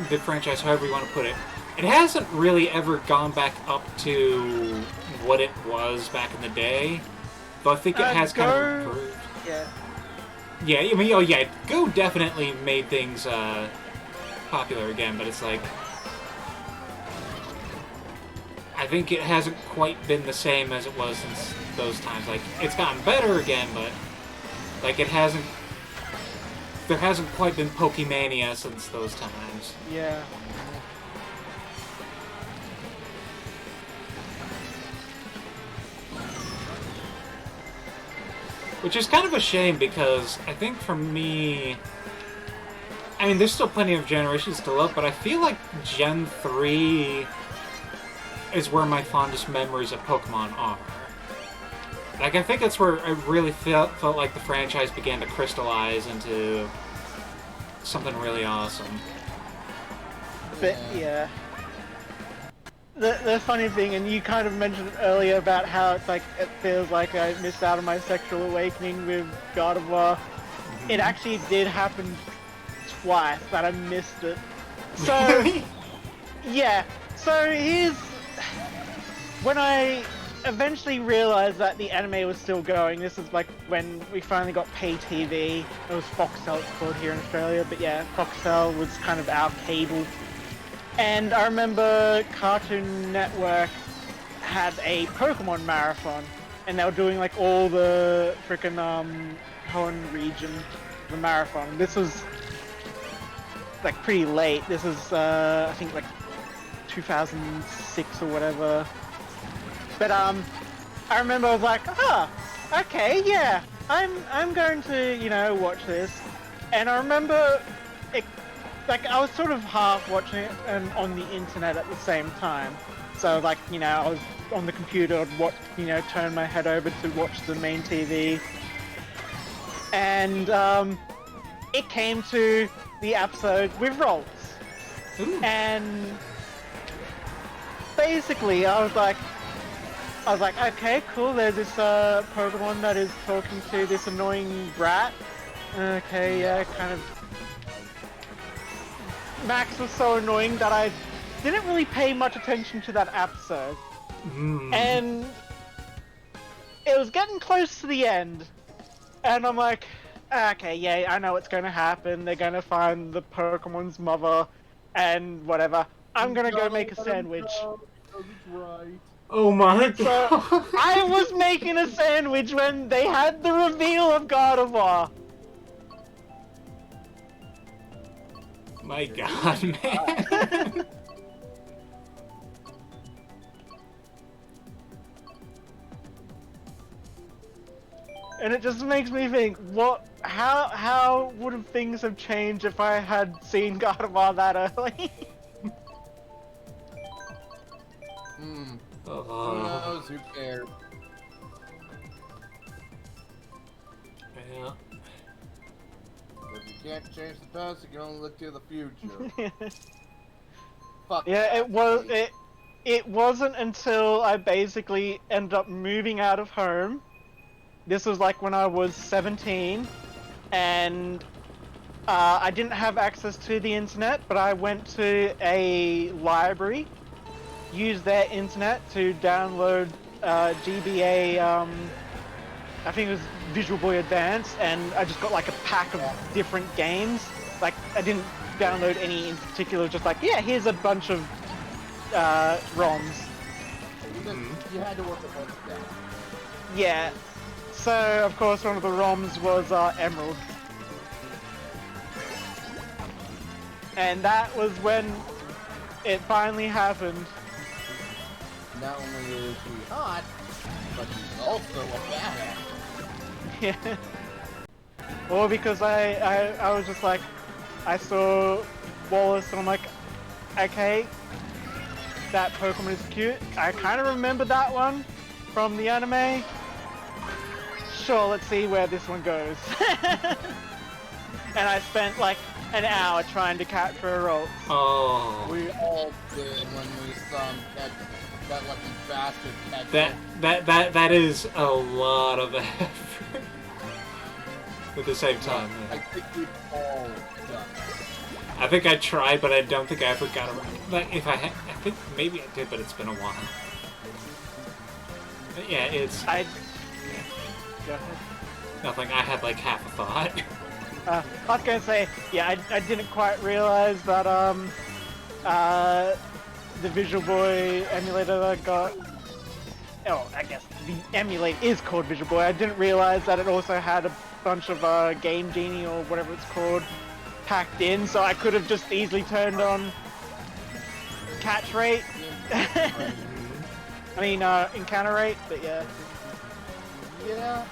the franchise, however you want to put it, it hasn't really ever gone back up to what it was back in the day. But I think it has kind of improved. Yeah. Yeah, I mean, oh yeah, Go definitely made things popular again, but it's like I think it hasn't quite been the same as it was since those times. Like it's gotten better again, but like it hasn't. There hasn't quite been Pokemania since those times. Yeah. Which is kind of a shame because I think for me, I mean, there's still plenty of generations to love, but I feel like Gen 3 is where my fondest memories of Pokemon are. Like, I think that's where I really felt like the franchise began to crystallize into something really awesome. But yeah. The funny thing, and you kind of mentioned earlier about how it's like it feels like I missed out on my sexual awakening with God of War. It actually did happen twice that I missed it. So Really? yeah. So here's when I eventually realized that the anime was still going. This is like when we finally got pay TV. It was Foxtel, it's called here in Australia, but yeah, Foxtel was kind of our cable. And I remember Cartoon Network had a Pokemon marathon, and they were doing like all the frickin' Hoenn region, the marathon. This was like pretty late. This was I think like 2006 or whatever. But I remember I was like, okay, yeah, I'm going to, you know, watch this. And I remember it, like I was sort of half watching it and on the internet at the same time. So like, you know, I was on the computer, I'd watch, you know, turn my head over to watch the main TV. And it came to the episode with Rolls. Ooh. And basically I was like, okay, cool, there's this Pokemon that is talking to this annoying brat. Okay, yeah, kind of. Max was so annoying that I didn't really pay much attention to that episode. And it was getting close to the end. And I'm like, okay, yeah, I know what's going to happen. They're going to find the Pokemon's mother and whatever. I'm going to go make a sandwich. Right. Oh my So god! I was making a sandwich when they had the reveal of God of War. My god, man! And it just makes me think, how would things have changed if I had seen God of War that early? Who knows? Who cares? Yeah. If you can't change the past, you can only look to the future. Fuck. Yeah, that. it wasn't until I basically ended up moving out of home. This was like when I was 17, and I didn't have access to the internet, but I went to a library, used their internet to download GBA, I think it was Visual Boy Advance, and I just got like a pack of different games. Like, I didn't download any in particular, just like, yeah, here's a bunch of ROMs. You had to work with one down. Yeah. So, of course, one of the ROMs was Emerald. And that was when it finally happened. Not only is he hot, but he's also a badass. Yeah. Or because I was just like, I saw Wallace and I'm like, okay, that Pokemon is cute. I kind of remember that one from the anime. Sure, let's see where this one goes. And I spent like an hour trying to capture a Rolls. Oh. We all did when we saw him catch that lucky bastard catch That is a lot of effort. At the same time, I yeah. think we've all done. I think I tried, but I don't think I ever got around. But if I think maybe I did, but it's been a while. But yeah, it's. Go ahead. Nothing. I had like half a thought. I was gonna say, yeah, I didn't quite realize that the Visual Boy emulator that I got. Oh, I guess the emulate is called Visual Boy. I didn't realize that it also had a bunch of Game Genie or whatever it's called packed in, so I could have just easily turned on catch rate. I mean, encounter rate, but yeah. Yeah.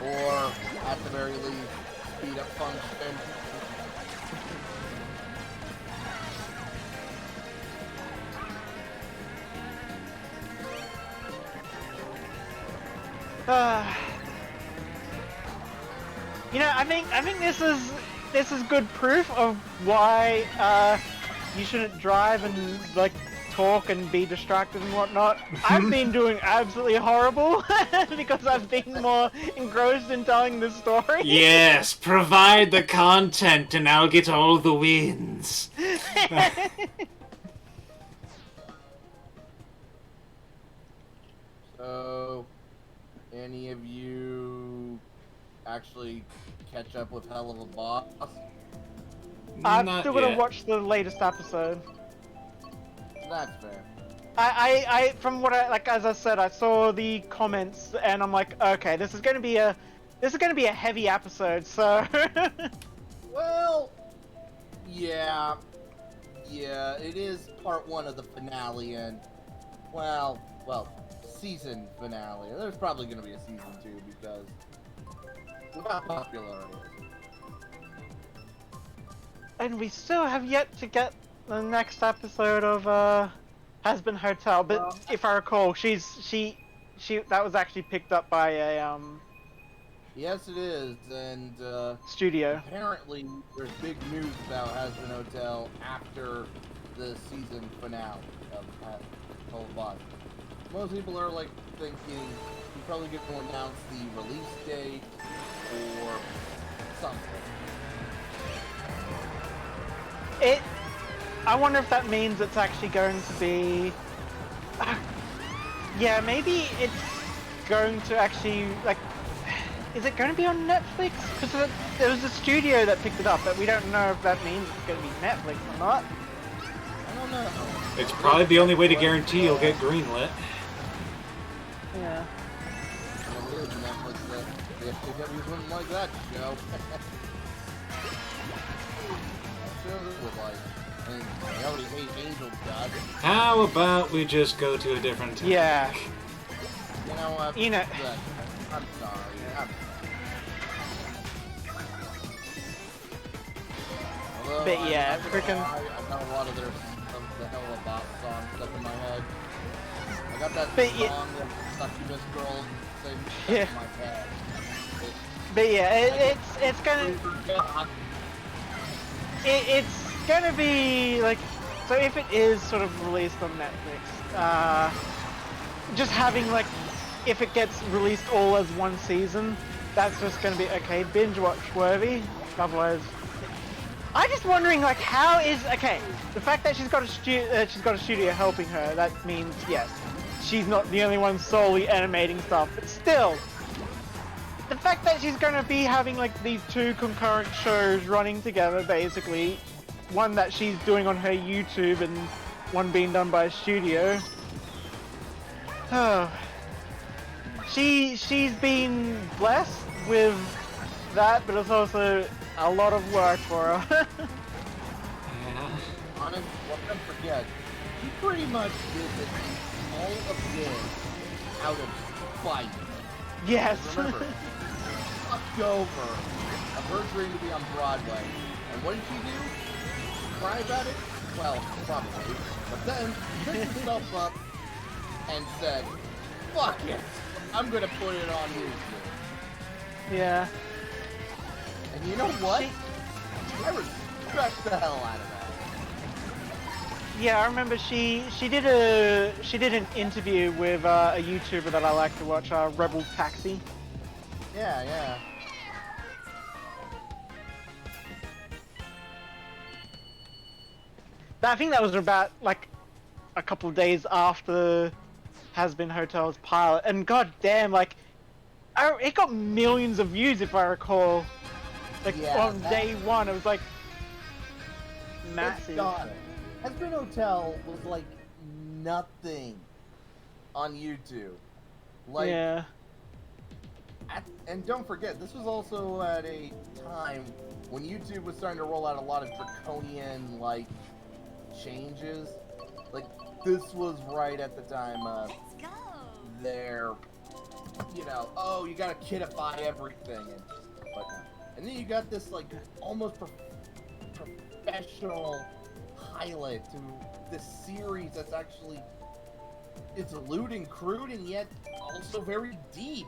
Or, at the very least, speed up function. You know, I think this is good proof of why you shouldn't drive and like talk and be distracted and whatnot. I've been doing absolutely horrible because I've been more engrossed in telling the story. Yes, provide the content and I'll get all the wins. So, any of you actually catch up with Hell of a Boss? I'm Not still gonna yet. watch the latest episode. That's fair. I from what I like, as I said, I saw the comments and I'm like, okay, this is gonna be a heavy episode. So Well, yeah, it is part one of the finale, and well, season finale. There's probably gonna be a season 2 because look how popular it is. and we still have yet to get the next episode of Has-Been Hotel. But if I recall, she that was actually picked up by a Yes, it is, and studio. apparently there's big news about Has-Been Hotel after the season finale of Hell of a Boss. Most people are like thinking he's probably going to announce the release date or something. I wonder if that means it's actually going to be. Yeah, maybe it's going to actually like. Is it going to be on Netflix? Because there was a studio that picked it up, but we don't know if that means it's going to be Netflix or not. I don't know. It's probably the only way to guarantee you'll get greenlit. Yeah. Well, it is Netflix that the FTW wouldn't like that show. That show would like. I mean, they already hate Angel's God. How about we just go to a different topic? Yeah. You know what? You know- Look, I'm sorry. Although But yeah, I'm not gonna frickin'- lie, I've got a lot of the Hell of a Boss songs stuck in my head. I got that But song yeah- that Succubus Girl sings Yeah. in my head. But yeah, it's gonna it's gonna be like, so if it is sort of released on Netflix, just having like, if it gets released all as one season, that's just gonna be okay, binge watch worthy. Otherwise, I'm just wondering like, how is okay the fact that she's got a studio helping her. That means yes, she's not the only one solely animating stuff, but still. The fact that she's gonna be having like these two concurrent shows running together, basically, one that she's doing on her YouTube and one being done by a studio. Oh, she's been blessed with that, but it's also a lot of work for her. Yeah. Honest, what don't forget, she pretty much did this, all of this out of spite. Yes. Remember, fucked over of her dream to be on Broadway. And what did she do? Cry about it? Well, probably. But then, she picked herself up and said, fuck it! I'm gonna put it on YouTube. Yeah. And you know what? I respect the hell out of that. Yeah, I remember she did an interview with a YouTuber that I like to watch, Rebel Taxi. Yeah, yeah. I think that was about like a couple days after Has Been Hotel's pilot, and goddamn, like, it got millions of views if I recall. Like Yeah, on day one, it was like Let's massive. be honest. Has Been Hotel was like nothing on YouTube. Like, Yeah. and don't forget, this was also at a time when YouTube was starting to roll out a lot of draconian like changes. Like, this was right at the time their, you know, oh, you gotta kidify everything and whatnot. And then you got this like almost professional pilot to this series that's actually, it's lewd and crude and yet also very deep.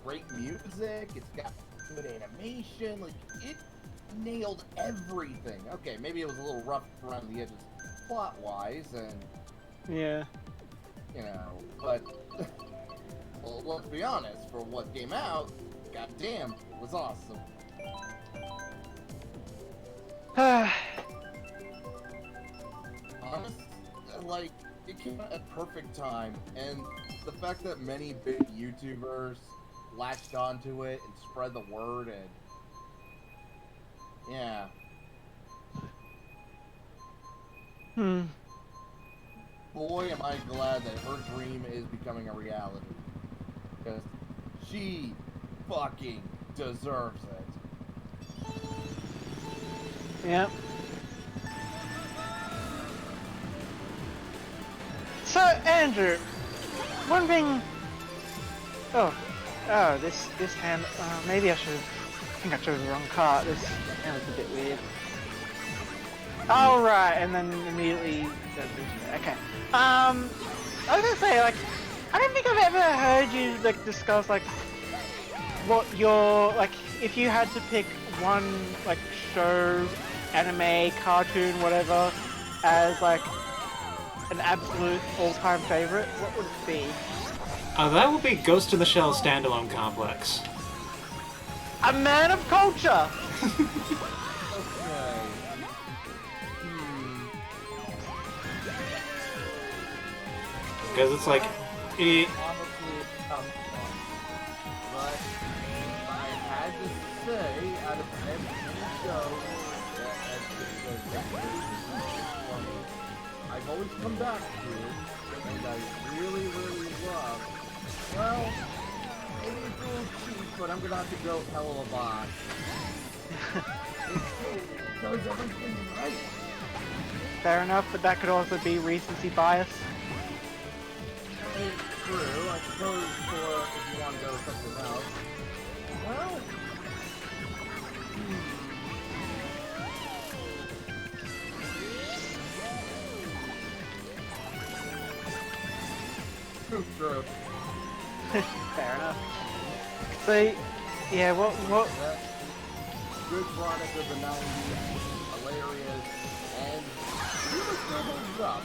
Great music, it's got good animation, like it nailed everything. Okay, maybe it was a little rough around the edges plot wise and Yeah. you know, but well, let's be honest, for what came out, goddamn, it was awesome. Honest, like, it came out at perfect time, and the fact that many big YouTubers latched onto it and spread the word, and yeah. Boy, am I glad that her dream is becoming a reality. Because she fucking deserves it. Yep. So, Andrew, one thing. Oh, this hand. Maybe I should. I think I chose the wrong card. This hand is a bit weird. Oh right, and then immediately. Okay. I was gonna say, like, I don't think I've ever heard you like discuss like what your, like, if you had to pick one like show, anime, cartoon, whatever, as like an absolute all-time favorite, what would it be? That would be Ghost in the Shell standalone complex. A man of culture. Okay. Because it's like, Honestly, it comes fun. But if I had to say, out of any show that I've always come back to, and I really, really love, well, maybe it's a little cheap, but I'm gonna have to go Hello Boss. It does everything right. Fair enough, but that could also be recency bias. It's true, I suppose, for if you want to go with something else. Well, True. Fair enough. So, yeah, what? That good product of the 90s, hilarious, and really still holds up.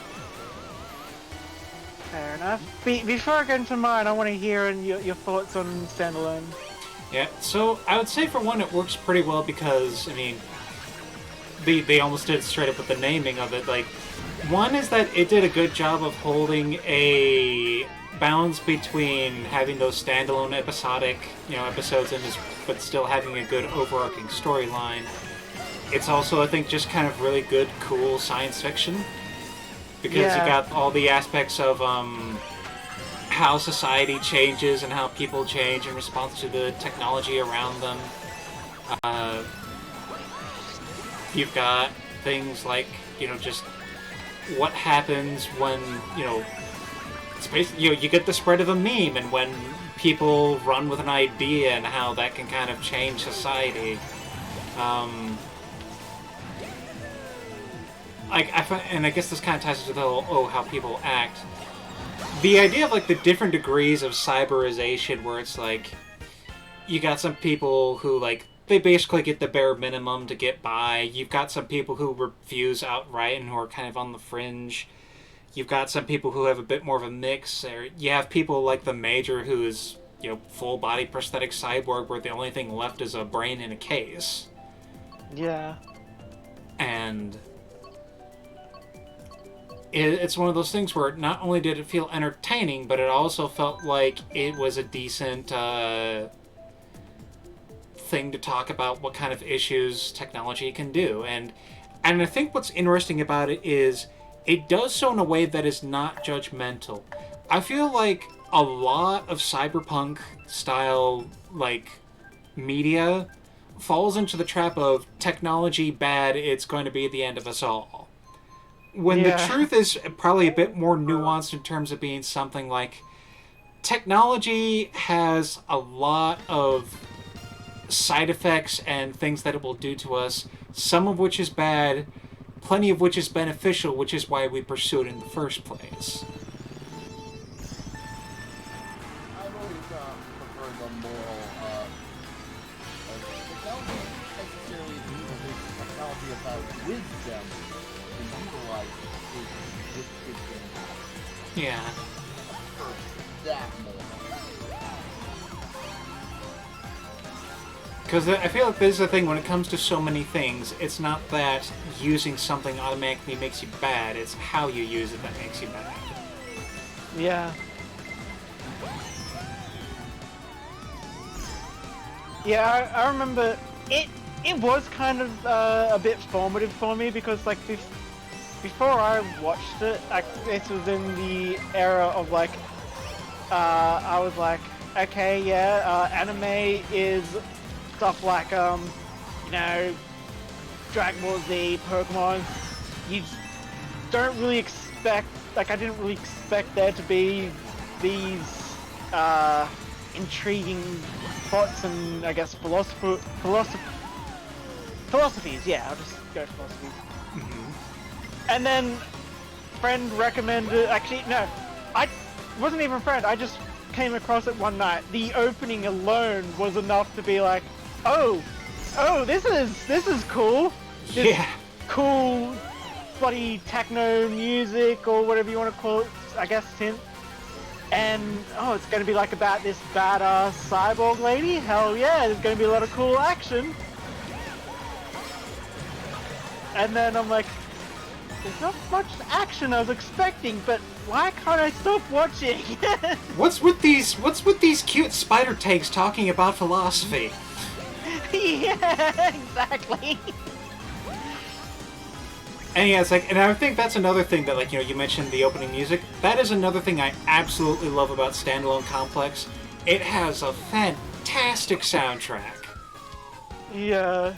Fair enough. Before I go into mine, I want to hear your thoughts on standalone. yeah, so I would say for one it works pretty well because, I mean, they almost did it straight up with the naming of it. Like, one is that it did a good job of holding a balance between having those standalone episodic, episodes in this, but still having a good overarching storyline. It's also, I think, just kind of really good, cool science fiction. Because you got all the aspects of how society changes and how people change in response to the technology around them. You've got things like, just what happens when, it's basically, you get the spread of a meme and when people run with an idea and how that can kind of change society. And I guess this kind of ties into the whole, how people act. The idea of, like, the different degrees of cyberization, where it's like, you got some people who, like, they basically get the bare minimum to get by. You've got some people who refuse outright and who are kind of on the fringe. You've got some people who have a bit more of a mix. Or you have people like the Major, who is, full-body prosthetic cyborg, where the only thing left is a brain in a case. Yeah. And it's one of those things where not only did it feel entertaining, but it also felt like it was a decent thing to talk about what kind of issues technology can do. And I think what's interesting about it is it does so in a way that is not judgmental. I feel like a lot of cyberpunk style like media falls into the trap of technology bad, it's going to be the end of us all. When the truth is probably a bit more nuanced in terms of being something like technology has a lot of side effects and things that it will do to us, some of which is bad, plenty of which is beneficial, which is why we pursue it in the first place. I've always preferred the moral technology necessarily is evil. It's technology about wisdom and utilize it with wisdom. Yeah. For that moral. Because I feel like this is the thing when it comes to so many things, it's not that using something automatically makes you bad, it's how you use it that makes you bad. Yeah. Yeah, I remember it was kind of a bit formative for me because like before I watched it, this was in the era of like I was like, okay, yeah, anime is stuff like you know, Dragon Ball Z, Pokemon. You don't really expect, like I didn't really expect there to be these intriguing plots and I guess philosophies. Yeah, I'll just go philosophies. And then friend recommended. Actually, no, I wasn't even a friend. I just came across it one night. The opening alone was enough to be like, oh, this is cool. This cool, bloody techno music or whatever you want to call it. I guess synth. And it's gonna be like about this badass cyborg lady. Hell yeah, there's gonna be a lot of cool action. And then I'm like, there's not much action I was expecting, but why can't I stop watching? What's with these cute spider tanks talking about philosophy? Yeah, exactly. And yeah, it's like, and I think that's another thing that, like, you know, you mentioned the opening music. That is another thing I absolutely love about Standalone Complex. It has a fantastic soundtrack. Yeah.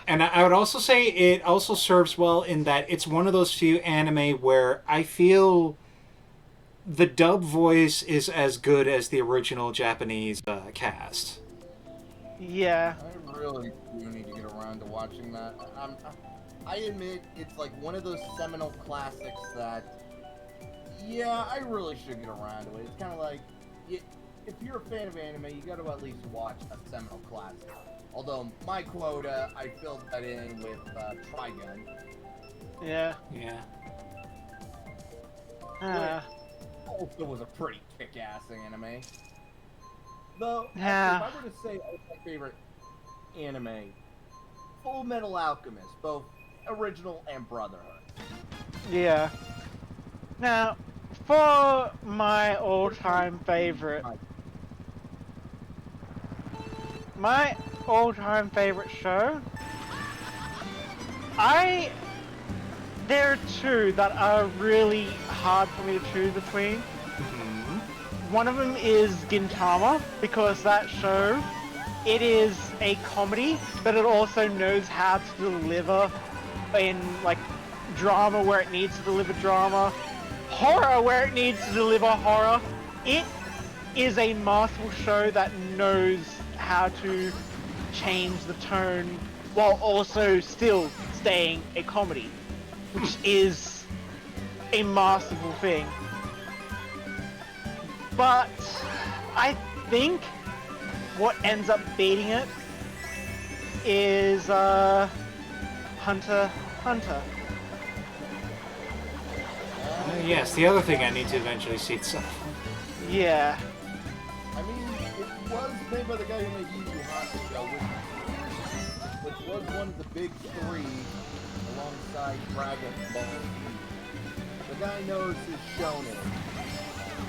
And I would also say it also serves well in that it's one of those few anime where I feel the dub voice is as good as the original Japanese cast. Yeah. I really do need to get around to watching that. I admit it's like one of those seminal classics that, yeah, I really should get around to it. It's kind of like, if you're a fan of anime, you got to at least watch a seminal classic. Although my quota, I filled that in with Trigun. Yeah. Yeah. Also was a pretty kick-ass anime. Though, Yeah. if I were to say my favorite anime, Fullmetal Alchemist, both original and Brotherhood. Yeah. Now, for my all-time favorite, show, there are two that are really hard for me to choose between. One of them is Gintama, because that show, it is a comedy, but it also knows how to deliver in, like, drama where it needs to deliver drama, horror where it needs to deliver horror. It is a masterful show that knows how to change the tone while also still staying a comedy, which is a masterful thing. But I think what ends up beating it is Hunter x Hunter. Yes, the other thing I need to eventually see itself. Yeah. I mean, it was made by the guy who made Yu Yu Hakusho, which which was one of the big three alongside Dragon Ball. The guy knows his shonen.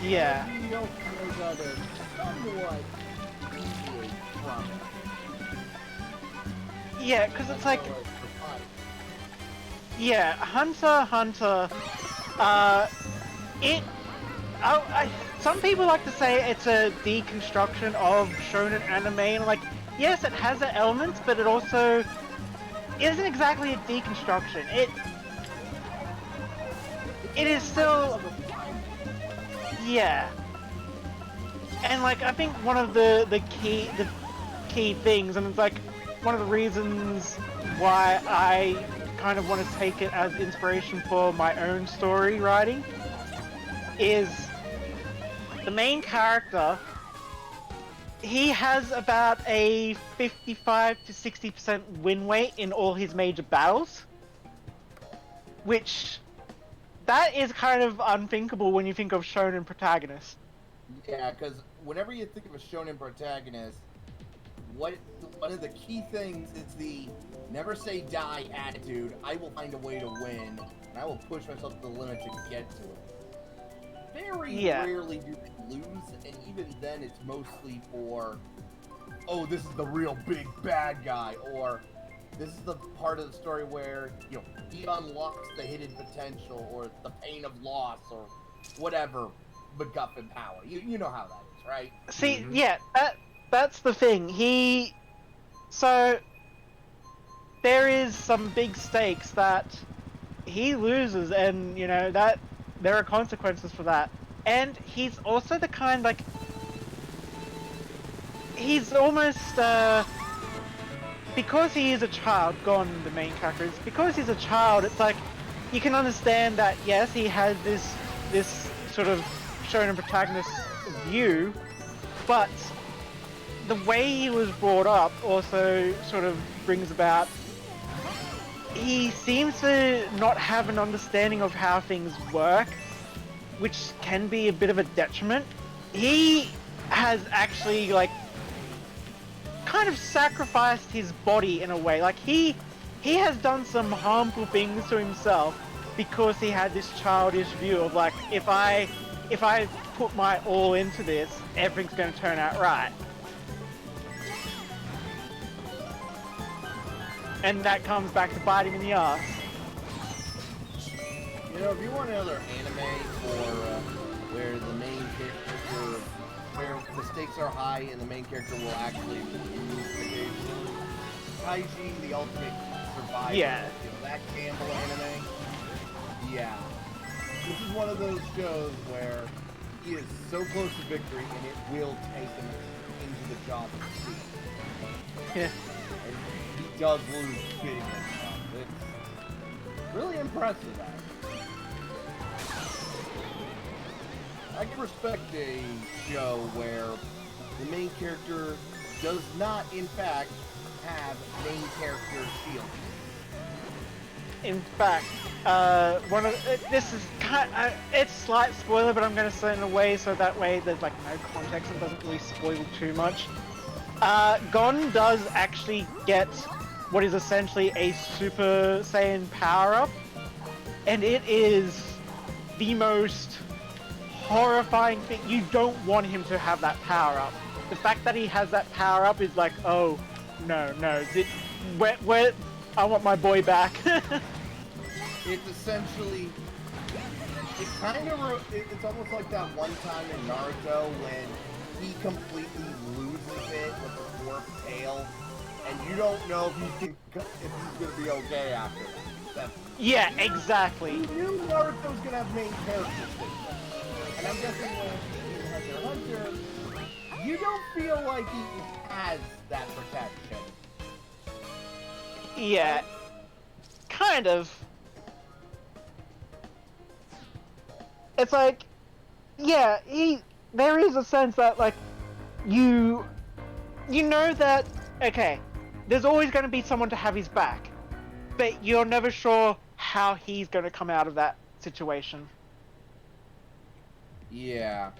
Yeah. He also knows how to somewhat deviate from it. Yeah, because it's like, So, the fight. yeah, Hunter x Hunter, some people like to say it's a deconstruction of shonen anime, and like, yes, it has the elements, but it also isn't exactly a deconstruction. It is still, yeah. And like, I think one of the key things, and it's like one of the reasons why I kind of want to take it as inspiration for my own story writing, is the main character. He has about a 55 to 60% win rate in all his major battles, which that is kind of unthinkable when you think of shonen protagonists. Yeah, because whenever you think of a shonen protagonist, one of the key things is the never say die attitude. I will find a way to win, and I will push myself to the limit to get to it. Very rarely do they lose, and even then it's mostly for, oh, this is the real big bad guy, or this is the part of the story where, you know, he unlocks the hidden potential, or the pain of loss, or whatever MacGuffin power. You know how that is, right? See, yeah, that's the thing. So there is some big stakes that he loses, and you know that there are consequences for that. And he's also the kind, like, he's almost because he is a child. Gon, the main character, is because he's a child. It's like you can understand that yes, he has this sort of shonen protagonist view, but the way he was brought up also sort of brings about, he seems to not have an understanding of how things work, which can be a bit of a detriment. He has actually, like, kind of sacrificed his body in a way. Like, he has done some harmful things to himself because he had this childish view of, like, if I put my all into this, everything's going to turn out right. And that comes back to bite him in the ass. You know, if you want another anime where the main character, where the stakes are high and the main character will actually lose occasionally, Kaiji, the ultimate survivor. Yeah. You know, that gamble anime. Yeah. This is one of those shows where he is so close to victory and it will take him into the job of the sea. Yeah. And he does lose big and stuff. It's really impressive, actually. I can respect a show where the main character does not, in fact, have main character feelings. In fact, this is it's slight spoiler, but I'm going to say it in a way so that way there's like no context and doesn't really spoil too much. Gon does actually get what is essentially a Super Saiyan power-up, and it is the most horrifying thing. You don't want him to have that power-up. The fact that he has that power-up is like, oh, no, where I want my boy back. It's essentially, it's almost like that one time in Naruto when he completely loses it with the fourth tail, and you don't know if he's gonna be okay after that. Yeah, exactly. You knew Naruto's gonna have main character status, and I'm guessing when Hunter, you don't feel like he has that protection. Yeah, kind of. It's like, yeah, there is a sense that, like, you know that, okay, there's always going to be someone to have his back, but you're never sure how he's going to come out of that situation. Yeah.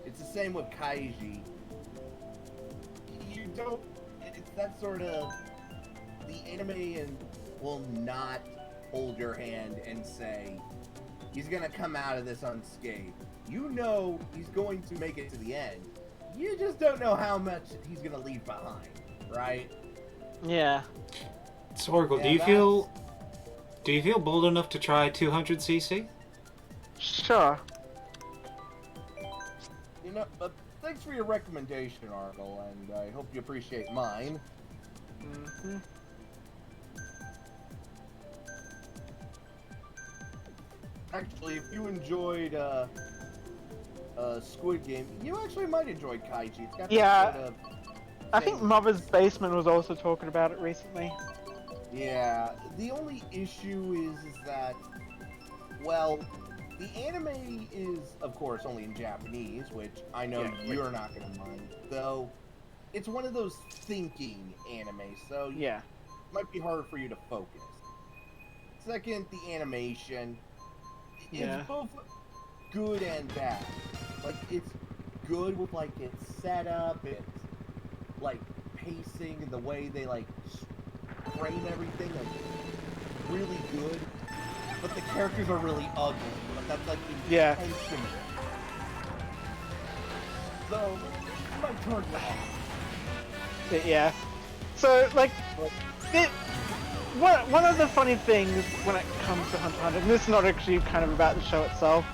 It's the same with Kaiji. You don't, it's that sort of, the anime will not hold your hand and say he's gonna come out of this unscathed. You know he's going to make it to the end. You just don't know how much he's gonna leave behind, right? Yeah. So, Oracle, Yeah, do you feel bold enough to try 200cc? Sure. You know, thanks for your recommendation, Argle, and I hope you appreciate mine. Mm-hmm. Actually, if you enjoyed Squid Game, you actually might enjoy Kaiji. It's got Yeah, that sort of I think thing. Mother's Basement was also talking about it recently. Yeah, the only issue is that, well, the anime is, of course, only in Japanese, which I know you're not going to mind, though it's one of those thinking anime, so Yeah. it might be harder for you to focus. Second, the animation Yeah. is both good and bad. Like, it's good with, like, its setup, its, like, pacing, and the way they, like, frame everything, like, really good. But the characters are really ugly. But that's, like, intentional. So, you might turn it off. Yeah. So, like, one of the funny things when it comes to Hunter x Hunter, and this is not actually kind of about the show itself,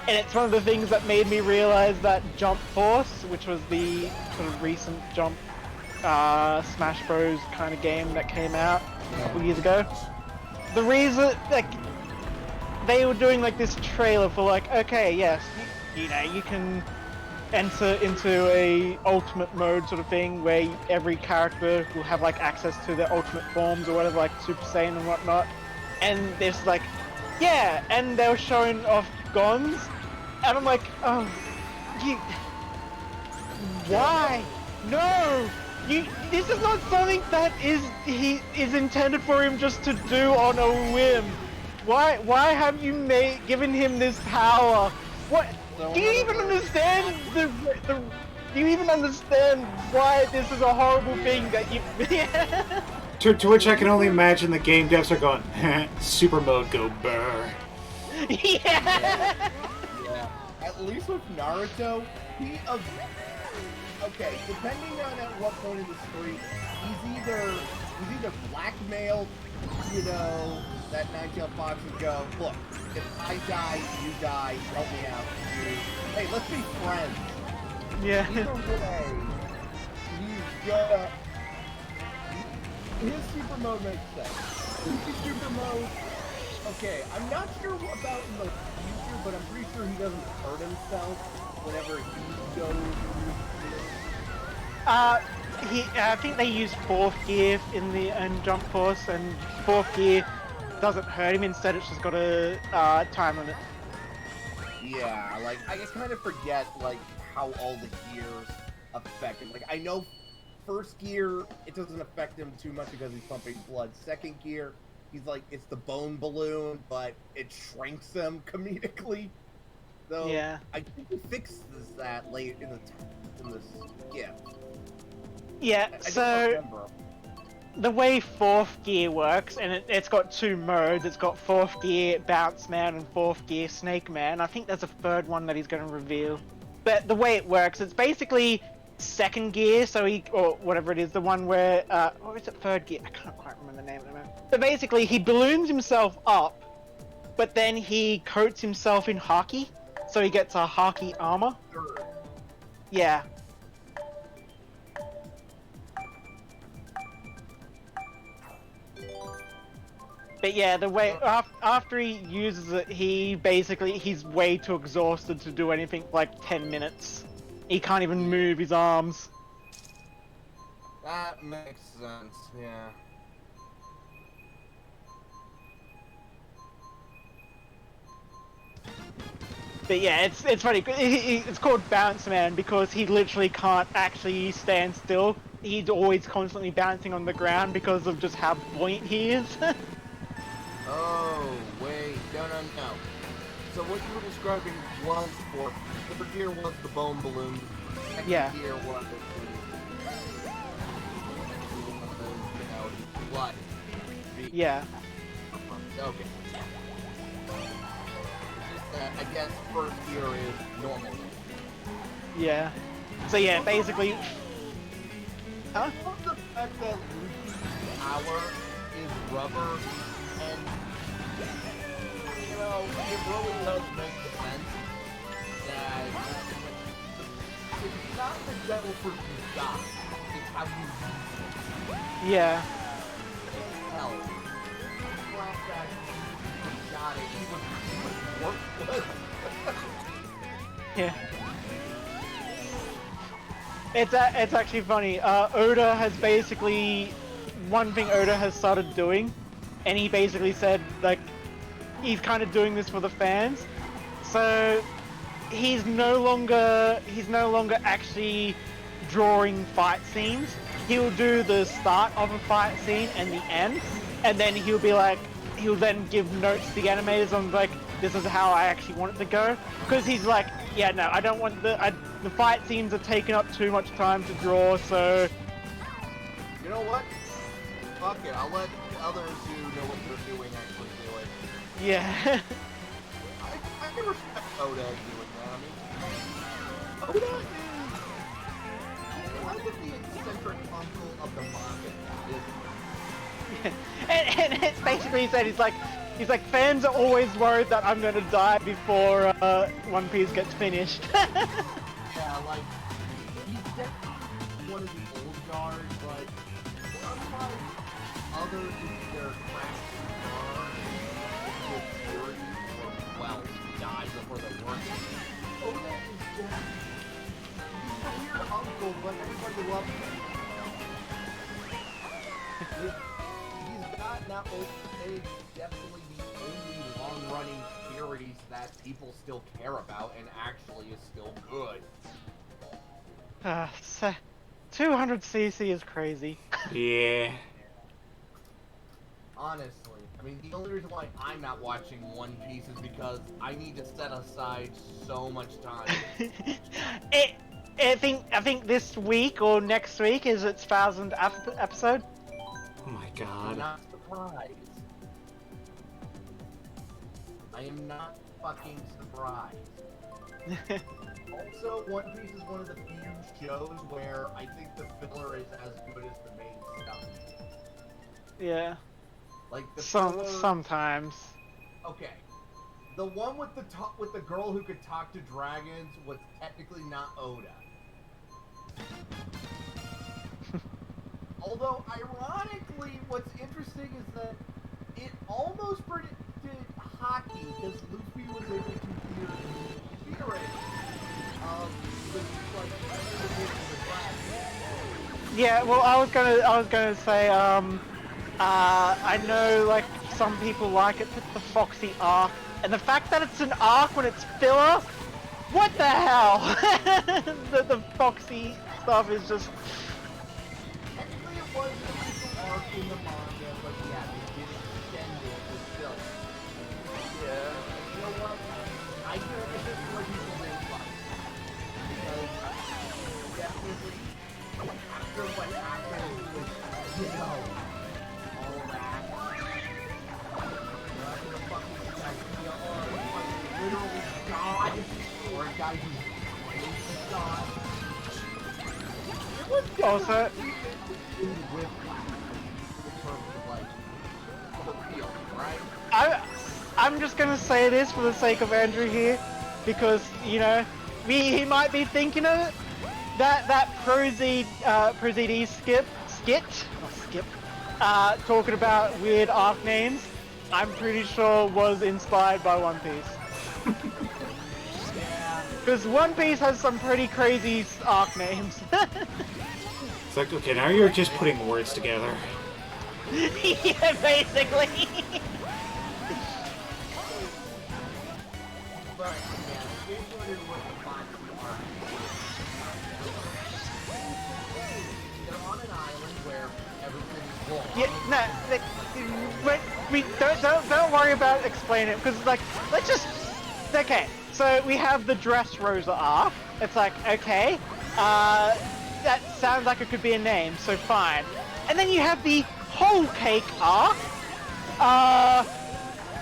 and it's one of the things that made me realize that Jump Force, which was the sort of recent Jump Smash Bros. Kind of game that came out a couple years ago, the reason, like, they were doing like this trailer for like, okay, yes, you know, you can enter into a ultimate mode sort of thing where every character will have like access to their ultimate forms or whatever, like Super Saiyan and whatnot. And there's like, yeah, and they were showing off Gons, and I'm like, oh, why? No! This is not something that is intended for him just to do on a whim. Why have you given him this power? What? Do you even understand do you even understand why this is a horrible thing that you... To which I can only imagine the game devs are going, super mode, go burr. Yeah. At least with Naruto, okay, depending on at what point in the story, he's either blackmailed, you know, that Nine-Tailed Fox would go, look, if I die, you die, help me out. Hey, let's be friends. Yeah. Either way, he's gonna... His super mode makes sense. His super mode... Okay, I'm not sure about in the future, but I'm pretty sure he doesn't hurt himself whenever he goes through... I think they use fourth gear in Jump Force, and fourth gear doesn't hurt him. Instead, it's just got a time limit. Yeah, like I kind of forget like how all the gears affect him. Like I know first gear it doesn't affect him too much because he's pumping blood. Second gear, he's like it's the bone balloon, but it shrinks him comedically. So Yeah. I think he fixes that late in this gift. Yeah. I So don't remember. the way fourth gear works, and it's got two modes. It's got fourth gear Bounce Man and fourth gear Snake Man. I think there's a third one that he's going to reveal. But the way it works, it's basically second gear, or whatever it is, the one where, or is it third gear? I can't quite remember the name at the moment. But basically, he balloons himself up, but then he coats himself in Haki, so he gets a Haki armor. Yeah. But yeah, the way after he uses it, he's way too exhausted to do anything for like 10 minutes. He can't even move his arms. That makes sense, yeah. But yeah, it's funny. It's called Bounce Man because he literally can't actually stand still. He's always constantly bouncing on the ground because of just how buoyant he is. Oh, wait, no. So what you were describing was the gear was the bone balloon. Second Yeah. gear was blood. Yeah. Okay. I guess first gear is normal. Yeah. So yeah, basically. Huh? I love the fact that Luffy's power is rubber, and you know, it really does make sense that it's not the devil fruit you got, it's how you use it. Yeah. Hell, flashback, he got it, he was worthless. Yeah. It's actually funny. Oda has basically one thing Oda has started doing, and he basically said like he's kind of doing this for the fans. So he's no longer actually drawing fight scenes. He'll do the start of a fight scene and the end, and then he'll then give notes to the animators on like this is how I actually want it to go. Because he's like, yeah, no, I don't want the fight scenes are taking up too much time to draw, so... You know what? Fuck it, I'll let others who know what they're doing actually do it. Yeah. I can respect Oda doing that. I mean, Oda is kind of the eccentric uncle of the manga, isn't and it's basically said he's like fans are always worried that I'm gonna die before One Piece gets finished. Yeah, like, he's definitely one of the old guard, but unlike others who their crafts burn with purity or wealth die before the work, Oda is just he's a weird uncle, but everybody loves him. He's got not only definitely the only long-running series that people still care about and actually is still good. 200cc is crazy. Yeah. Honestly, I mean, the only reason why I'm not watching One Piece is because I need to set aside so much time. I think this week or next week is its 1000th episode. Oh my I'm god. not surprised. I am not fucking surprised. Also, One Piece is one of the few shows where I think the filler is as good as the main stuff. Yeah. Like the filler... Sometimes. Okay. The one with the girl who could talk to dragons was technically not Oda. Although, ironically, what's interesting is that it almost predicted hockey because Luffy was able to hear the spirit of the Yeah, well, I was gonna say, I know like some people like it with the Foxy arc, and the fact that it's an arc when it's filler, what the hell? the Foxy stuff is just. Technically, it was an official arc in the manga, but yeah, they did extend it with film. Yeah. You know what? I can understand why people didn't like it. Because definitely, after what happened with, you know, all that, you're not gonna fucking idea or like literally God, or a guy who's playing God. It was Also, in Whiplash in terms of like the feel, right? I'm just gonna say this for the sake of Andrew here, because you know, he might be thinking of it. That Prozd skit, talking about weird arc names. I'm pretty sure was inspired by One Piece. Because One Piece has some pretty crazy arc names. It's like, okay, now you're just putting words together. Yeah, basically. But yeah, here's what the Foxy arc is. They're on an island where everything's wrong. Yeah, no, we don't worry about explaining it, because like, let's just, okay, so we have the Dressrosa arc. It's like, okay, that sounds like it could be a name, so fine. And then you have the whole cake arc.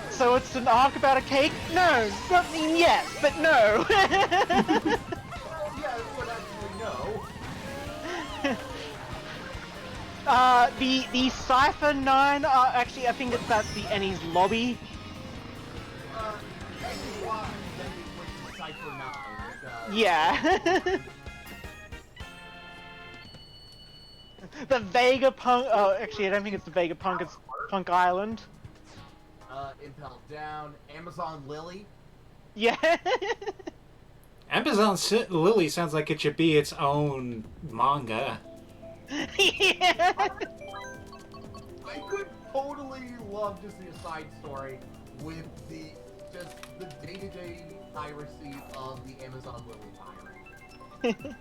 So it's an arc about a cake? No, something yes, but no. Yeah, but actually no. The Cypher 9, actually I think that's the Ennie's lobby. Cypher 9. Yeah. The Vegapunk, oh actually I don't think it's the Vegapunk, it's Punk Island. Impel Down, Amazon Lily. Yeah. Amazon Lily sounds like it should be its own manga. Yeah. I could totally love to see a side story with the day-to-day piracy of the Amazon Lily pirate.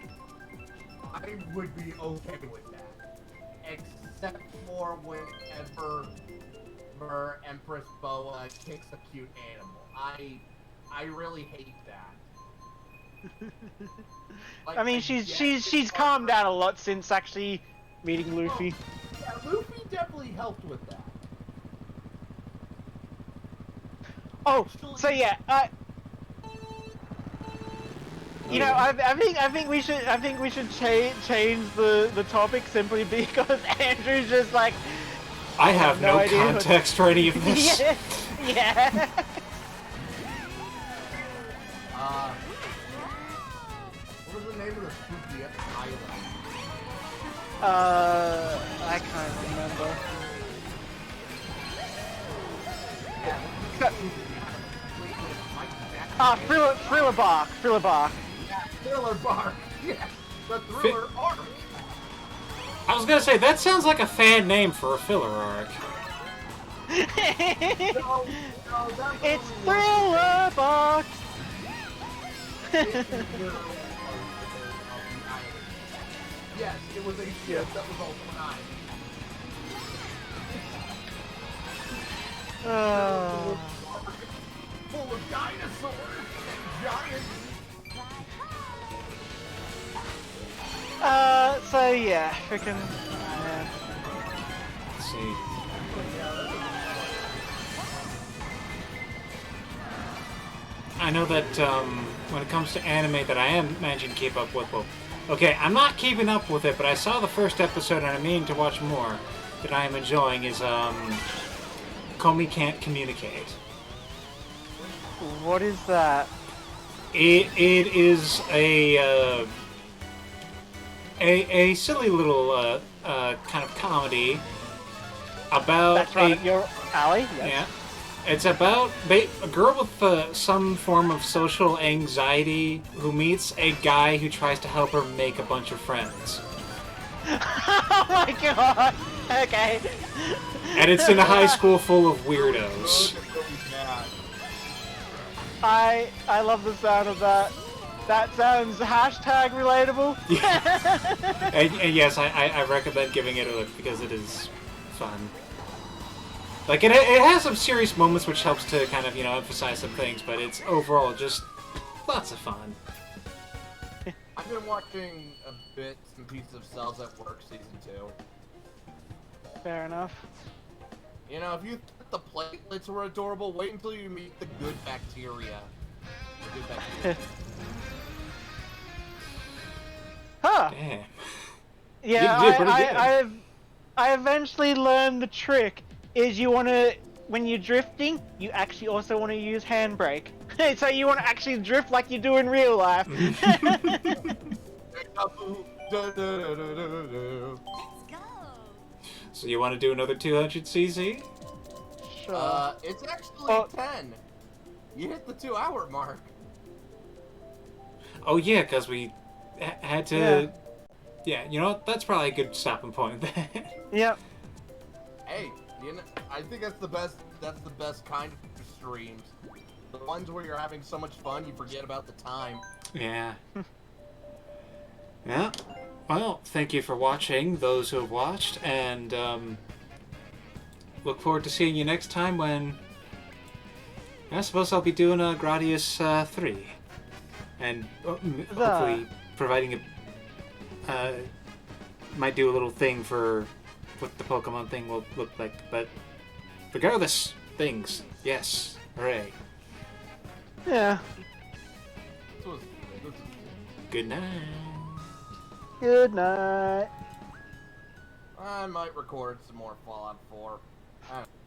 I would be okay with that, except for whenever Empress Boa kicks a cute animal. I really hate that. Like, I mean, she's calmed down a lot since actually meeting Luffy. Yeah, Luffy definitely helped with that. Oh, so yeah, you know, I think we should change the topic simply because Andrew's just like, I have no idea context for any of this. yeah, yeah. What was the name of the spooky island? I can't remember. Thriller Bark. Yeah, Thriller Bark. Yeah, the Thriller Arc. I was gonna say, that sounds like a fan name for a filler arc. No, It's Thriller Bark. Yes, it was a ship that was all fine. Full of dinosaurs and giants. So yeah, freaking. Yeah. Let's see. I know that when it comes to anime that I am managing to keep up with, well, okay, I'm not keeping up with it, but I saw the first episode and I'm meaning to watch more that I am enjoying is Komi Can't Communicate. What is that? It is a silly little kind of comedy about That's right, your alley. Yes. yeah. It's about a girl with some form of social anxiety who meets a guy who tries to help her make a bunch of friends. Oh my god. Okay. And it's in a high school full of weirdos. I love the sound of that. That sounds hashtag relatable. And yes, I recommend giving it a look because it is fun. Like, it has some serious moments which helps to kind of, emphasize some things, but it's overall just lots of fun. I've been watching a bits and pieces of Cells at Work Season 2. Fair enough. You know, if you think the platelets were adorable, wait until you meet the good bacteria. The good bacteria. Huh. Damn. Yeah, You did pretty good. I eventually learned the trick. Is you want to, when you're drifting, you actually also want to use handbrake. So you want to actually drift like you do in real life. So you want to do another 200cc? Sure. It's actually 10. You hit the 2-hour mark. Oh yeah, because we had to... Yeah, you know what? That's probably a good stopping point there. Yep. Hey, I think that's the best. That's the best kind of streams. The ones where you're having so much fun you forget about the time. Yeah. Yeah. Well, thank you for watching, those who have watched, and look forward to seeing you next time when I suppose I'll be doing a Gradius 3, and hopefully providing a might do a little thing for what the Pokemon thing will look like. But regardless, things. Yes. Hooray. Yeah. This is Good night. Good night. I might record some more Fallout 4. I don't know.